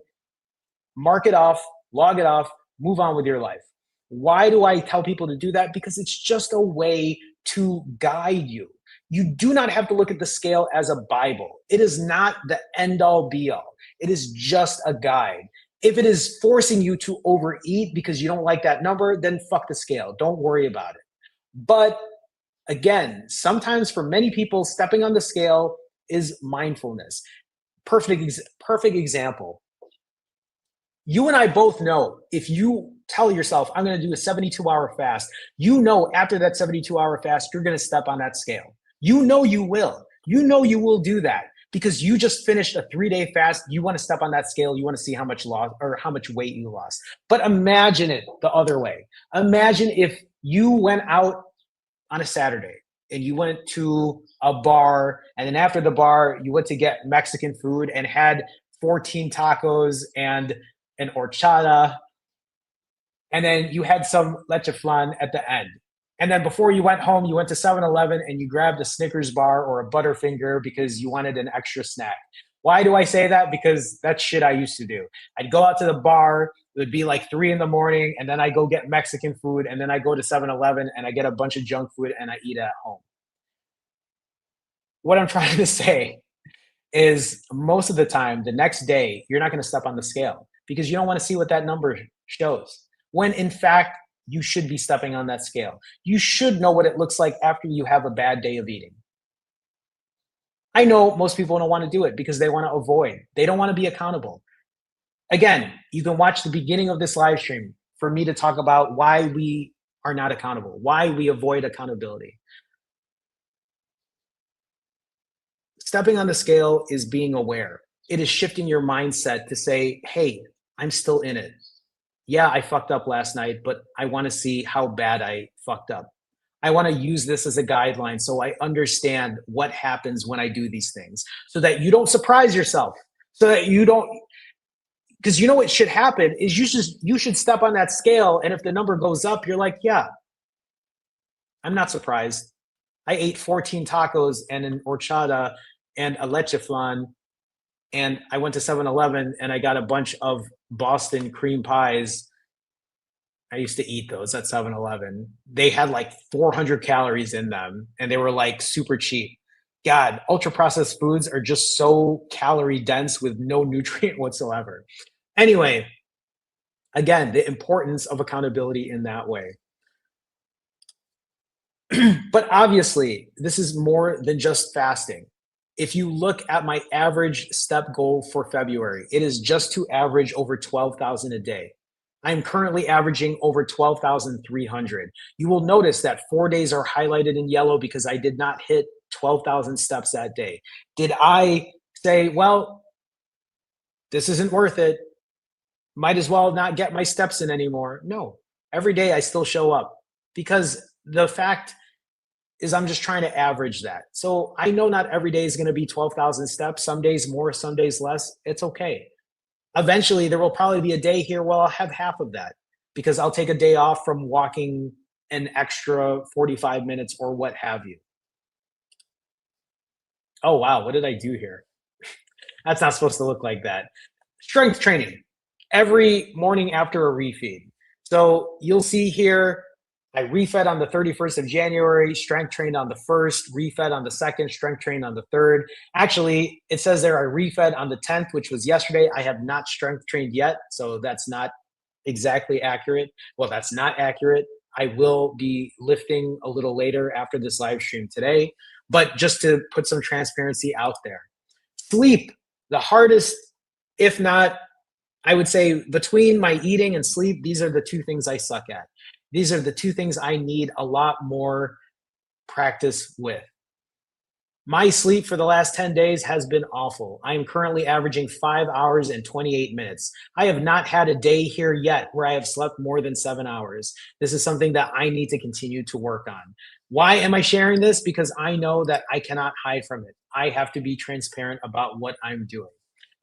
mark it off, log it off, move on with your life. Why do I tell people to do that? Because it's just a way to guide you. You do not have to look at the scale as a Bible. It is not the end all be all. It is just a guide. If it is forcing you to overeat because you don't like that number, then fuck the scale. Don't worry about it. But again, sometimes for many people, stepping on the scale is mindfulness. Perfect example. You and I both know if you tell yourself, I'm going to do a 72-hour fast, you know after that 72-hour fast, you're going to step on that scale. You know you will. You know you will do that because you just finished a 3-day fast. You want to step on that scale. You want to see how much loss or how much weight you lost. But imagine it the other way. Imagine if you went out on a Saturday and you went to a bar, and then after the bar, you went to get Mexican food and had 14 tacos and an horchata, and then you had some leche flan at the end. And then before you went home, you went to 7-Eleven and you grabbed a Snickers bar or a Butterfinger because you wanted an extra snack. Why do I say that? Because that's shit I used to do. I'd go out to the bar, it would be like 3 in the morning, and then I go get Mexican food, and then I go to 7-Eleven and I get a bunch of junk food and I eat it at home. What I'm trying to say is most of the time, the next day, you're not going to step on the scale because you don't want to see what that number shows. When in fact, you should be stepping on that scale. You should know what it looks like after you have a bad day of eating. I know most people don't want to do it because they want to avoid. They don't want to be accountable. Again, you can watch the beginning of this live stream for me to talk about why we are not accountable, why we avoid accountability. Stepping on the scale is being aware. It is shifting your mindset to say, hey, I'm still in it. Yeah, I fucked up last night, but I want to see how bad I fucked up. I want to use this as a guideline so I understand what happens when I do these things so that you don't surprise yourself, so that you don't, because you know what should happen is you should step on that scale. And if the number goes up, you're like, yeah, I'm not surprised. I ate 14 tacos and an horchata and a leche flan, and I went to 7-Eleven and I got a bunch of Boston cream pies. I used to eat those at 7-Eleven. They had like 400 calories in them and they were like super cheap. God, ultra processed foods are just so calorie dense with no nutrient whatsoever. Anyway, again, the importance of accountability in that way. But obviously, this is more than just fasting. If you look at my average step goal for February, it is just to average over 12,000 a day. I'm currently averaging over 12,300. You will notice that 4 days are highlighted in yellow because I did not hit 12,000 steps that day. Did I say, well, this isn't worth it, might as well not get my steps in anymore? No, every day I still show up because the fact is I'm just trying to average that. So I know not every day is going to be 12,000 steps. Some days more, some days less. It's okay. Eventually, there will probably be a day here where I'll have half of that because I'll take a day off from walking an extra 45 minutes or what have you. Oh, wow. What did I do here? That's not supposed to look like that. Strength training every morning after a refeed. So you'll see here, I refed on the 31st of January, strength trained on the 1st, refed on the 2nd, strength trained on the 3rd. Actually, it says there I refed on the 10th, which was yesterday. I have not strength trained yet, so that's not exactly accurate. Well, that's not accurate. I will be lifting a little later after this live stream today, but just to put some transparency out there. Sleep, the hardest, if not, I would say between my eating and sleep, these are the two things I suck at. These are the two things I need a lot more practice with. My sleep for the last 10 days has been awful. I am currently averaging 5 hours and 28 minutes. I have not had a day here yet where I have slept more than 7 hours. This is something that I need to continue to work on. Why am I sharing this? Because I know that I cannot hide from it. I have to be transparent about what I'm doing.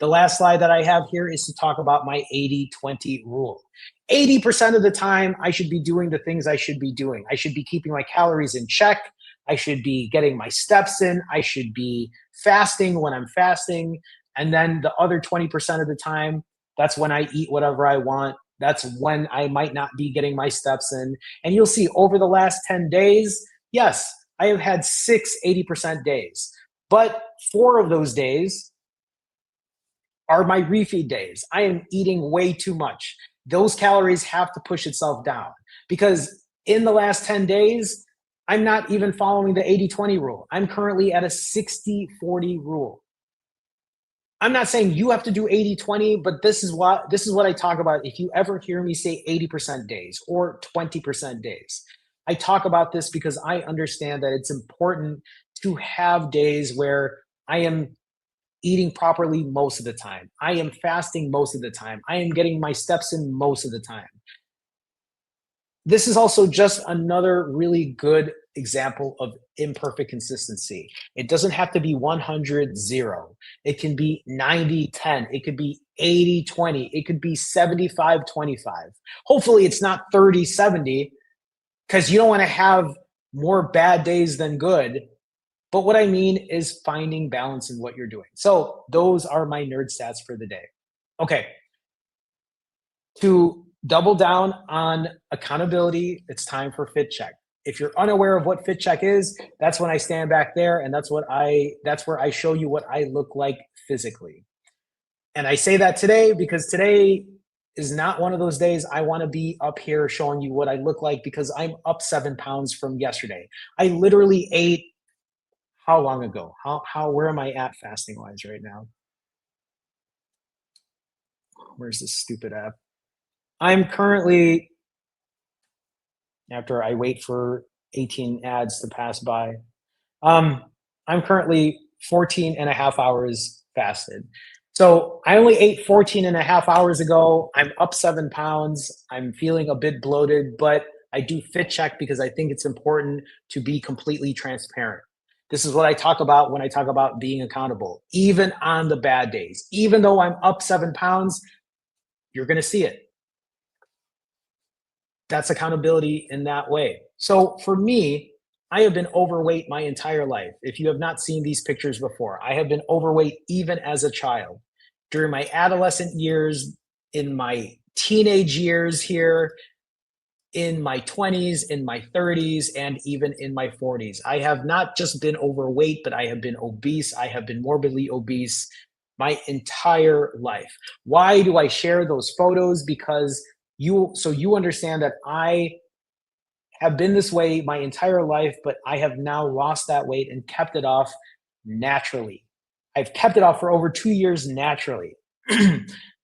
The last slide that I have here is to talk about my 80-20 rule. 80% of the time, I should be doing the things I should be doing. I should be keeping my calories in check. I should be getting my steps in. I should be fasting when I'm fasting. And then the other 20% of the time, that's when I eat whatever I want. That's when I might not be getting my steps in. And you'll see over the last 10 days, yes, I have had 80% days. But 4 of those days are my refeed days. I am eating way too much. Those calories have to push itself down because in the last 10 days, I'm not even following the 80-20 rule. I'm currently at a 60-40 rule. I'm not saying you have to do 80-20, but this is what I talk about. If you ever hear me say 80% days or 20% days, I talk about this because I understand that it's important to have days where I am eating properly most of the time. I am fasting most of the time. I am getting my steps in most of the time. This is also just another really good example of imperfect consistency. It doesn't have to be 100-0. It can be 90-10. It could be 80-20. It could be 75-25. Hopefully it's not 30-70 because you don't want to have more bad days than good. But what I mean is finding balance in what you're doing. So those are my nerd stats for the day. Okay. To double down on accountability, it's time for Fit Check. If you're unaware of what Fit Check is, that's when I stand back there and that's where I show you what I look like physically. And I say that today because today is not one of those days I want to be up here showing you what I look like because I'm up 7 pounds from yesterday. I literally ate how long ago? Where am I at fasting wise right now? Where's this stupid app? I'm currently, after I wait for 18 ads to pass by, um, I'm currently 14 and a half hours fasted. So I only ate 14 and a half hours ago. I'm up 7 pounds. I'm feeling a bit bloated, but I do Fit Check because I think it's important to be completely transparent. This is what I talk about when I talk about being accountable, even on the bad days. Even though I'm up 7 pounds, you're going to see it. That's accountability in that way. So for me, I have been overweight my entire life. If you have not seen these pictures before, I have been overweight even as a child. During my adolescent years, in my teenage years here, in my 20s, in my 30s, and even in my 40s. I have not just been overweight, but I have been obese. I have been morbidly obese my entire life. Why do I share those photos? Because you understand that I have been this way my entire life, but I have now lost that weight and kept it off naturally. I've kept it off for over 2 years naturally.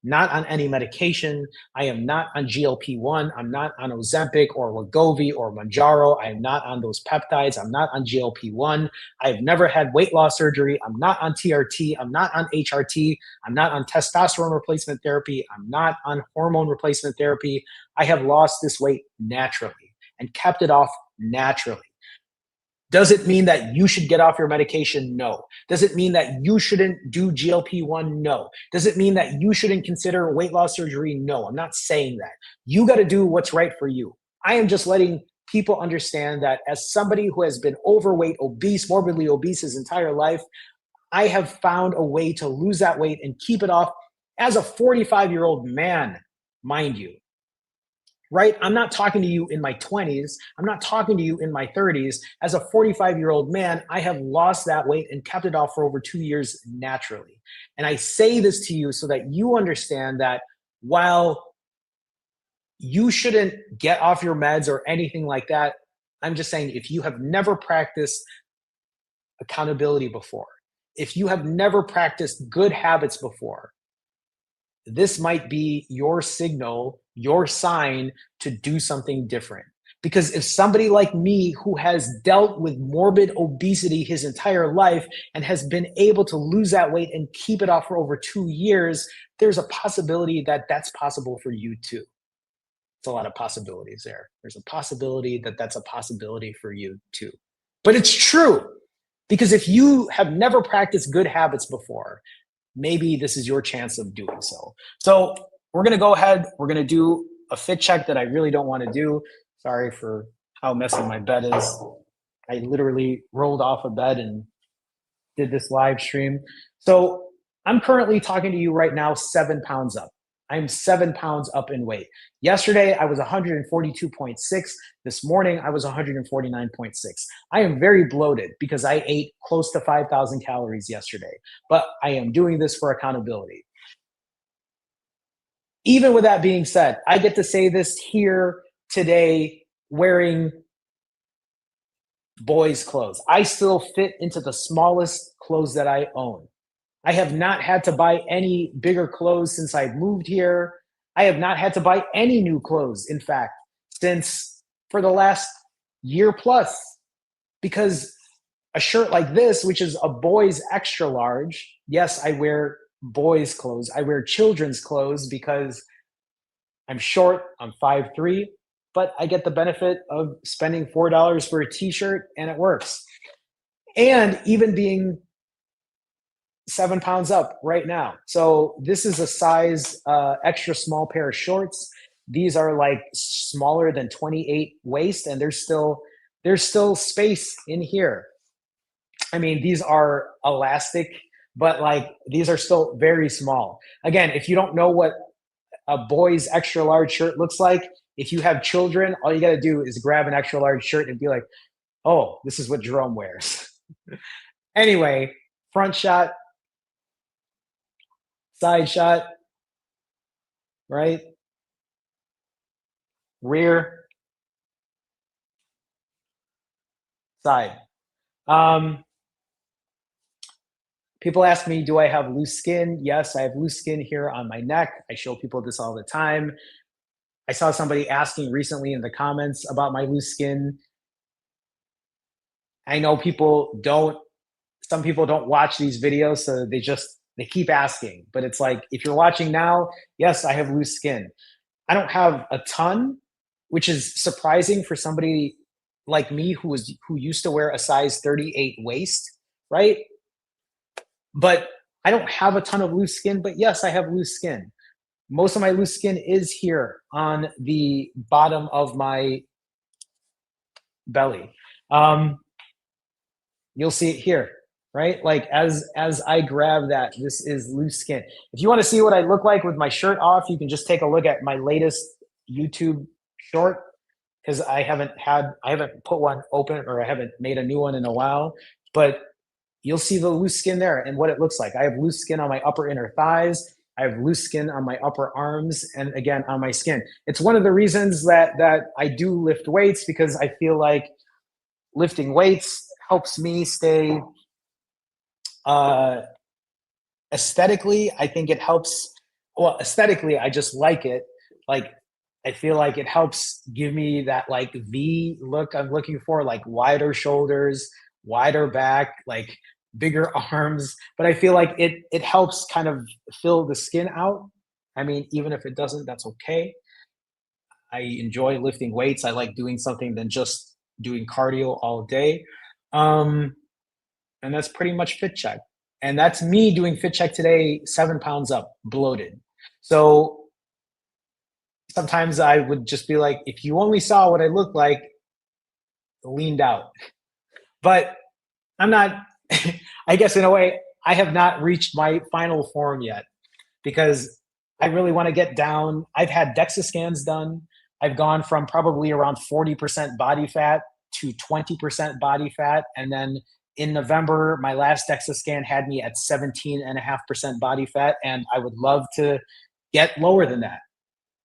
Not on any medication. I am not on GLP-1. I'm not on Ozempic or Wegovy or Manjaro. I am not on those peptides. I'm not on GLP-1. I've never had weight loss surgery. I'm not on TRT. I'm not on HRT. I'm not on testosterone replacement therapy. I'm not on hormone replacement therapy. I have lost this weight naturally and kept it off naturally. Does it mean that you should get off your medication? No. Does it mean that you shouldn't do GLP-1? No. Does it mean that you shouldn't consider weight loss surgery? No, I'm not saying that. You got to do what's right for you. I am just letting people understand that as somebody who has been overweight, obese, morbidly obese his entire life, I have found a way to lose that weight and keep it off as a 45-year-old man, mind you. Right? I'm not talking to you in my 20s. I'm not talking to you in my 30s. As a 45-year-old man, I have lost that weight and kept it off for over 2 years naturally. And I say this to you so that you understand that while you shouldn't get off your meds or anything like that, I'm just saying if you have never practiced accountability before, if you have never practiced good habits before, this might be your signal, your sign to do something different. Because if somebody like me who has dealt with morbid obesity his entire life and has been able to lose that weight and keep it off for over 2 years, there's a possibility that that's possible for you too. It's a lot of possibilities there. There's a possibility that that's a possibility for you too. But it's true, because if you have never practiced good habits before, maybe this is your chance of doing so. So we're going to go ahead. We're going to do a fit check that I really don't want to do. Sorry for how messy my bed is. I literally rolled off a bed and did this live stream. So I'm currently talking to you right now, 7 pounds up. I'm 7 pounds up in weight. Yesterday, I was 142.6. This morning, I was 149.6. I am very bloated because I ate close to 5,000 calories yesterday, but I am doing this for accountability. Even with that being said, I get to say this here today wearing boys' clothes. I still fit into the smallest clothes that I own. I have not had to buy any bigger clothes since I moved here. I have not had to buy any new clothes, in fact, since for the last year plus, because a shirt like this, which is a boy's extra large, yes, I wear boys' clothes. I wear children's clothes because I'm short, I'm 5'3", but I get the benefit of spending $4 for a t-shirt and it works. And even being 7 pounds up right now. So this is a size extra small pair of shorts. These are like smaller than 28 waist, and there's still space in here. I mean, these are elastic, but like these are still very small. Again, if you don't know what a boy's extra large shirt looks like, if you have children, all you got to do is grab an extra large shirt and be like, oh, this is what Jerome wears. Anyway, front shot, side shot, right? Rear, side. People ask me, do I have loose skin? Yes, I have loose skin here on my neck. I show people this all the time. I saw somebody asking recently in the comments about my loose skin. I know some people don't watch these videos, so they keep asking. But it's like, if you're watching now, yes, I have loose skin. I don't have a ton, which is surprising for somebody like me who used to wear a size 38 waist, right? But I don't have a ton of loose skin, but yes, I have loose skin. Most of my loose skin is here on the bottom of my belly. You'll see it here, right? Like as I grab that, this is loose skin. If you want to see what I look like with my shirt off, you can just take a look at my latest YouTube short, because I haven't put one open, or I haven't made a new one in a while, but you'll see the loose skin there and what it looks like. I have loose skin on my upper inner thighs. I have loose skin on my upper arms, and again on my skin. It's one of the reasons that I do lift weights, because I feel like lifting weights helps me stay aesthetically. I think it helps. Well, aesthetically, I just like it. Like, I feel like it helps give me that like V look I'm looking for, like wider shoulders, wider back, like bigger arms. But I feel like it helps kind of fill the skin out. I mean, even if it doesn't, that's okay. I enjoy lifting weights. I like doing something than just doing cardio all day. And that's pretty much fit check. And that's me doing fit check today, 7 pounds up, bloated. So sometimes I would just be like, if you only saw what I look like, leaned out. But I'm not, I guess in a way, I have not reached my final form yet, because I really want to get down. I've had DEXA scans done. I've gone from probably around 40% body fat to 20% body fat. And then in November, my last DEXA scan had me at 17.5% body fat. And I would love to get lower than that,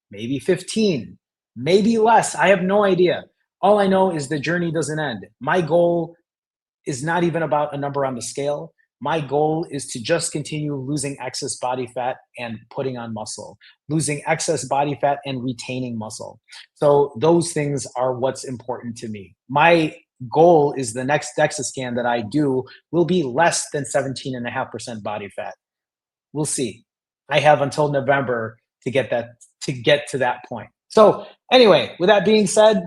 maybe 15, maybe less. I have no idea. All I know is the journey doesn't end. My goal is not even about a number on the scale. My goal is to just continue losing excess body fat and putting on muscle, losing excess body fat and retaining muscle. So those things are what's important to me. My goal is the next DEXA scan that I do will be less than 17.5% body fat. We'll see. I have until November to get to that point. So anyway, with that being said,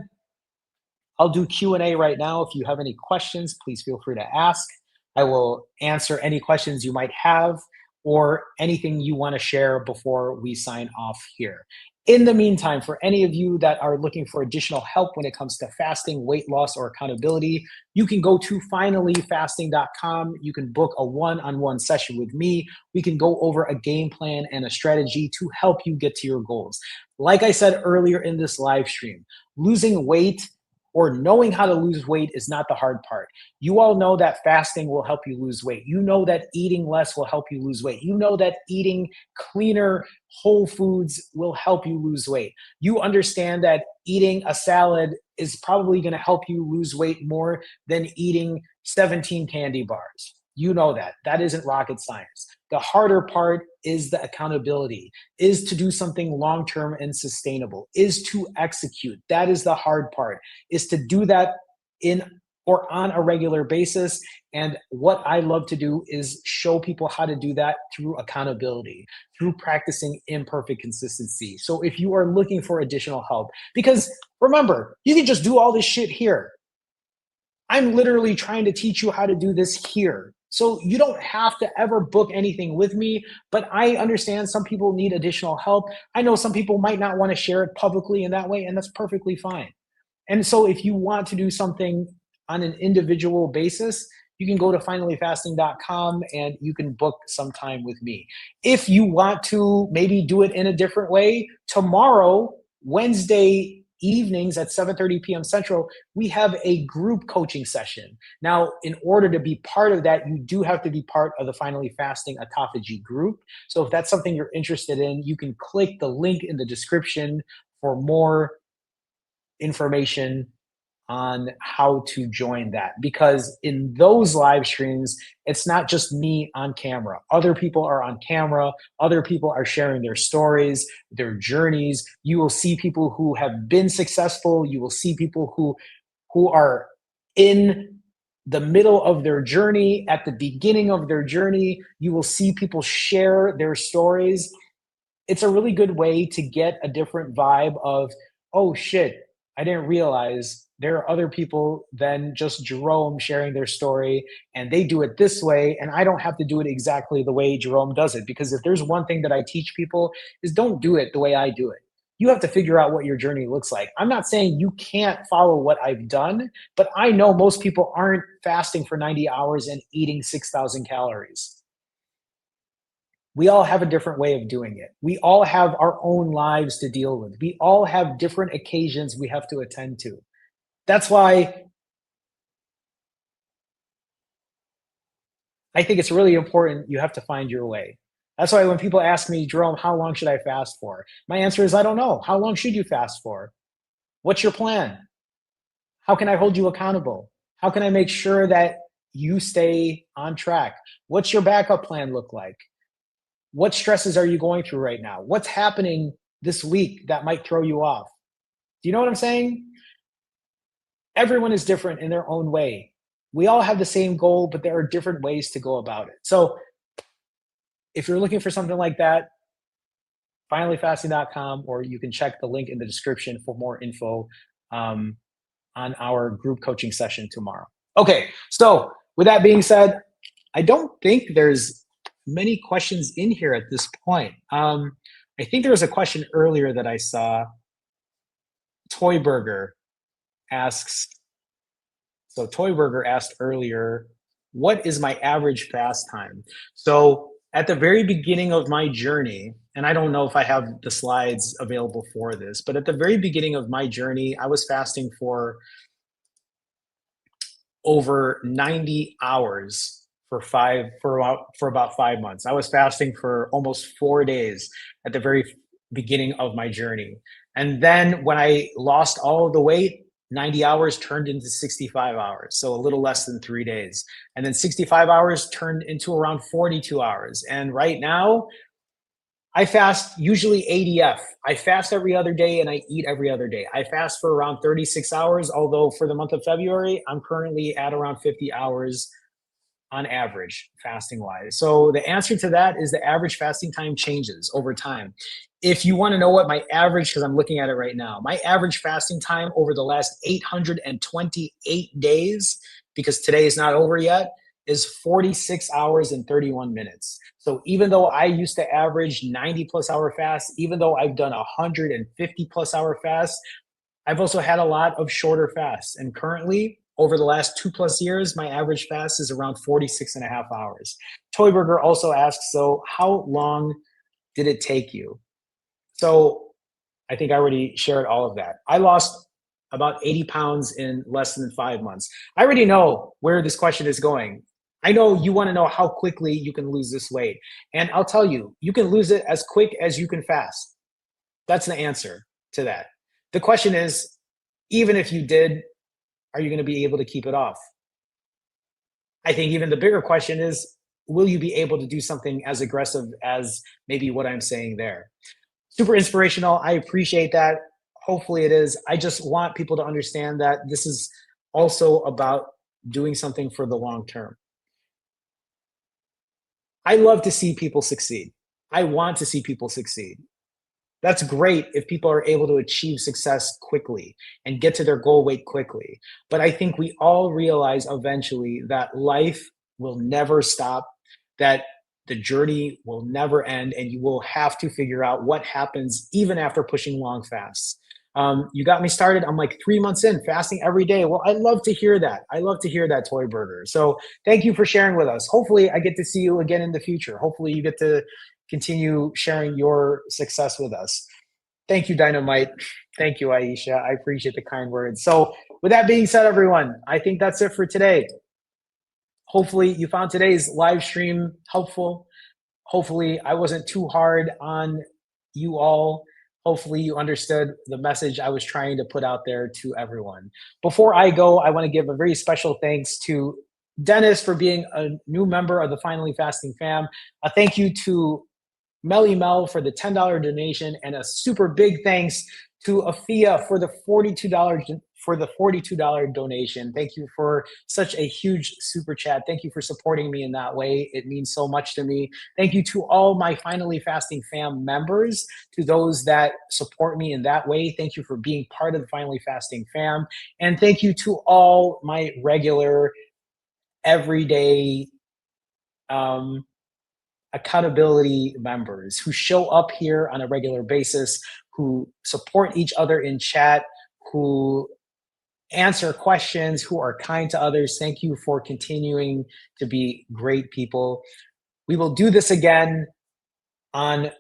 I'll do Q&A right now. If you have any questions, please feel free to ask. I will answer any questions you might have or anything you want to share before we sign off here. In the meantime, for any of you that are looking for additional help when it comes to fasting, weight loss, or accountability, you can go to finallyfasting.com. You can book a one-on-one session with me. We can go over a game plan and a strategy to help you get to your goals. Like I said earlier in this live stream, losing weight or knowing how to lose weight is not the hard part. You all know that fasting will help you lose weight. You know that eating less will help you lose weight. You know that eating cleaner whole foods will help you lose weight. You understand that eating a salad is probably going to help you lose weight more than eating 17 candy bars. You know that. That isn't rocket science. The harder part is the accountability, is to do something long-term and sustainable, is to execute. That is the hard part, is to do that in or on a regular basis. And what I love to do is show people how to do that through accountability, through practicing imperfect consistency. So if you are looking for additional help, because remember, you can just do all this shit here. I'm literally trying to teach you how to do this here. So you don't have to ever book anything with me, but I understand some people need additional help. I know some people might not want to share it publicly in that way, and that's perfectly fine. And so if you want to do something on an individual basis, you can go to finallyfasting.com and you can book some time with me. If you want to maybe do it in a different way, tomorrow, Wednesday evenings at 7:30 p.m. Central, we have a group coaching session. Now, in order to be part of that, you do have to be part of the Finally Fasting Autophagy group. So if that's something you're interested in, you can click the link in the description for more information on how to join that, because in those live streams, it's not just me on camera. Other people are on camera. Other people are sharing their stories, their journeys. You will see people who have been successful. You will see people who are in the middle of their journey, at the beginning of their journey. You will see people share their stories. It's a really good way to get a different vibe of, oh shit, I didn't realize there are other people than just Jerome sharing their story, and they do it this way, and I don't have to do it exactly the way Jerome does it. Because if there's one thing that I teach people is don't do it the way I do it. You have to figure out what your journey looks like. I'm not saying you can't follow what I've done, but I know most people aren't fasting for 90 hours and eating 6,000 calories. We all have a different way of doing it. We all have our own lives to deal with. We all have different occasions we have to attend to. That's why I think it's really important you have to find your way. That's why when people ask me, Jerome, how long should I fast for? My answer is, I don't know. How long should you fast for? What's your plan? How can I hold you accountable? How can I make sure that you stay on track? What's your backup plan look like? What stresses are you going through right now? What's happening this week that might throw you off? Do you know what I'm saying? Everyone is different in their own way. We all have the same goal, but there are different ways to go about it. So if you're looking for something like that, finallyfasting.com, or you can check the link in the description for more info on our group coaching session tomorrow. Okay, so with that being said, I don't think there's many questions in here at this point. I think there was a question earlier that I saw. Toy Burger asks, so Toy Burger asked earlier, what is my average fast time? So at the very beginning of my journey, and I don't know if I have the slides available for this, but at the very beginning of my journey, I was fasting for over 90 hours for about 5 months. I was fasting for almost 4 days at the very beginning of my journey. And then when I lost all of the weight, 90 hours turned into 65 hours, so a little less than 3 days. And then 65 hours turned into around 42 hours. And right now, I fast usually ADF. I fast every other day and I eat every other day. I fast for around 36 hours, although for the month of February, I'm currently at around 50 hours on average, fasting wise. So the answer to that is the average fasting time changes over time. If you want to know what my average, because I'm looking at it right now, my average fasting time over the last 828 days, because today is not over yet, is 46 hours and 31 minutes. So even though I used to average 90 plus hour fasts, even though I've done 150 plus hour fasts, I've also had a lot of shorter fasts. And currently, over the last 2+ years, my average fast is around 46 and a half hours. Toyburger also asks, so how long did it take you? So I think I already shared all of that. I lost about 80 pounds in less than 5 months. I already know where this question is going. I know you want to know how quickly you can lose this weight. And I'll tell you, you can lose it as quick as you can fast. That's the answer to that. The question is, even if you did, are you going to be able to keep it off? I think even the bigger question is, will you be able to do something as aggressive as maybe what I'm saying there? Super inspirational. I appreciate that. Hopefully it is. I just want people to understand that this is also about doing something for the long term. I love to see people succeed. I want to see people succeed. That's great if people are able to achieve success quickly and get to their goal weight quickly. But I think we all realize eventually that life will never stop, that the journey will never end, and you will have to figure out what happens even after pushing long fasts. You got me started. I'm like 3 months in, fasting every day. Well, I love to hear that. I love to hear that, Toy Burger. So thank you for sharing with us. Hopefully, I get to see you again in the future. Hopefully, you get to continue sharing your success with us. Thank you, Dynamite. Thank you, Aisha. I appreciate the kind words. So, with that being said, everyone, I think that's it for today. Hopefully, you found today's live stream helpful. Hopefully, I wasn't too hard on you all. Hopefully, you understood the message I was trying to put out there to everyone. Before I go, I want to give a very special thanks to Dennis for being a new member of the Finally Fasting fam. A thank you to Melly Mel for the $10 donation, and a super big thanks to Afia for the $42 donation. Thank you for such a huge super chat. Thank you for supporting me in that way. It means so much to me. Thank you to all my Finally Fasting fam members, to those that support me in that way. Thank you for being part of the Finally Fasting fam. And thank you to all my regular, everyday, accountability members who show up here on a regular basis, who support each other in chat, who answer questions, who are kind to others. Thank you for continuing to be great people. We will do this again on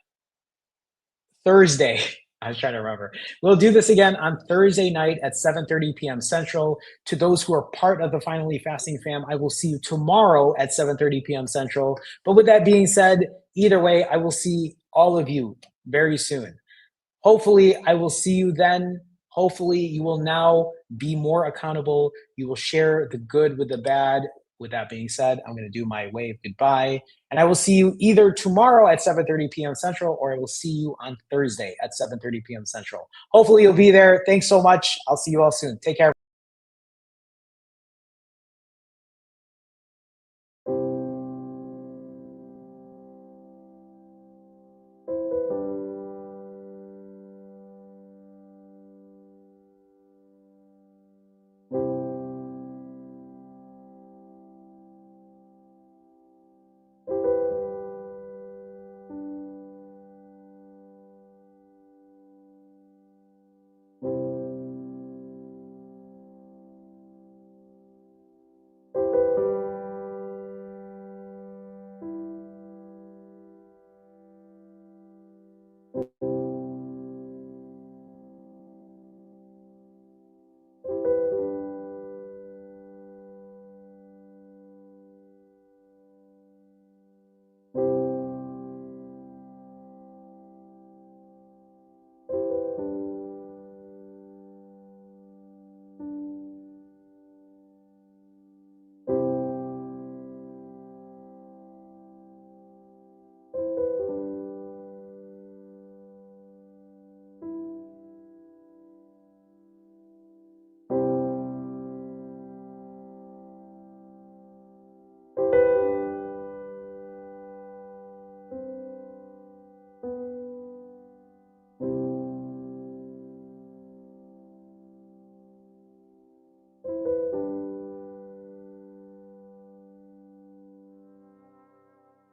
Thursday. I was trying to remember. We'll do this again on Thursday night at 7:30 p.m. Central. To those who are part of the Finally Fasting fam, I will see you tomorrow at 7:30 p.m. Central. But with that being said, either way, I will see all of you very soon. Hopefully, I will see you then. Hopefully, you will now be more accountable. You will share the good with the bad. With that being said, I'm going to do my wave goodbye. And I will see you either tomorrow at 7:30 p.m. Central, or I will see you on Thursday at 7:30 p.m. Central. Hopefully, you'll be there. Thanks so much. I'll see you all soon. Take care.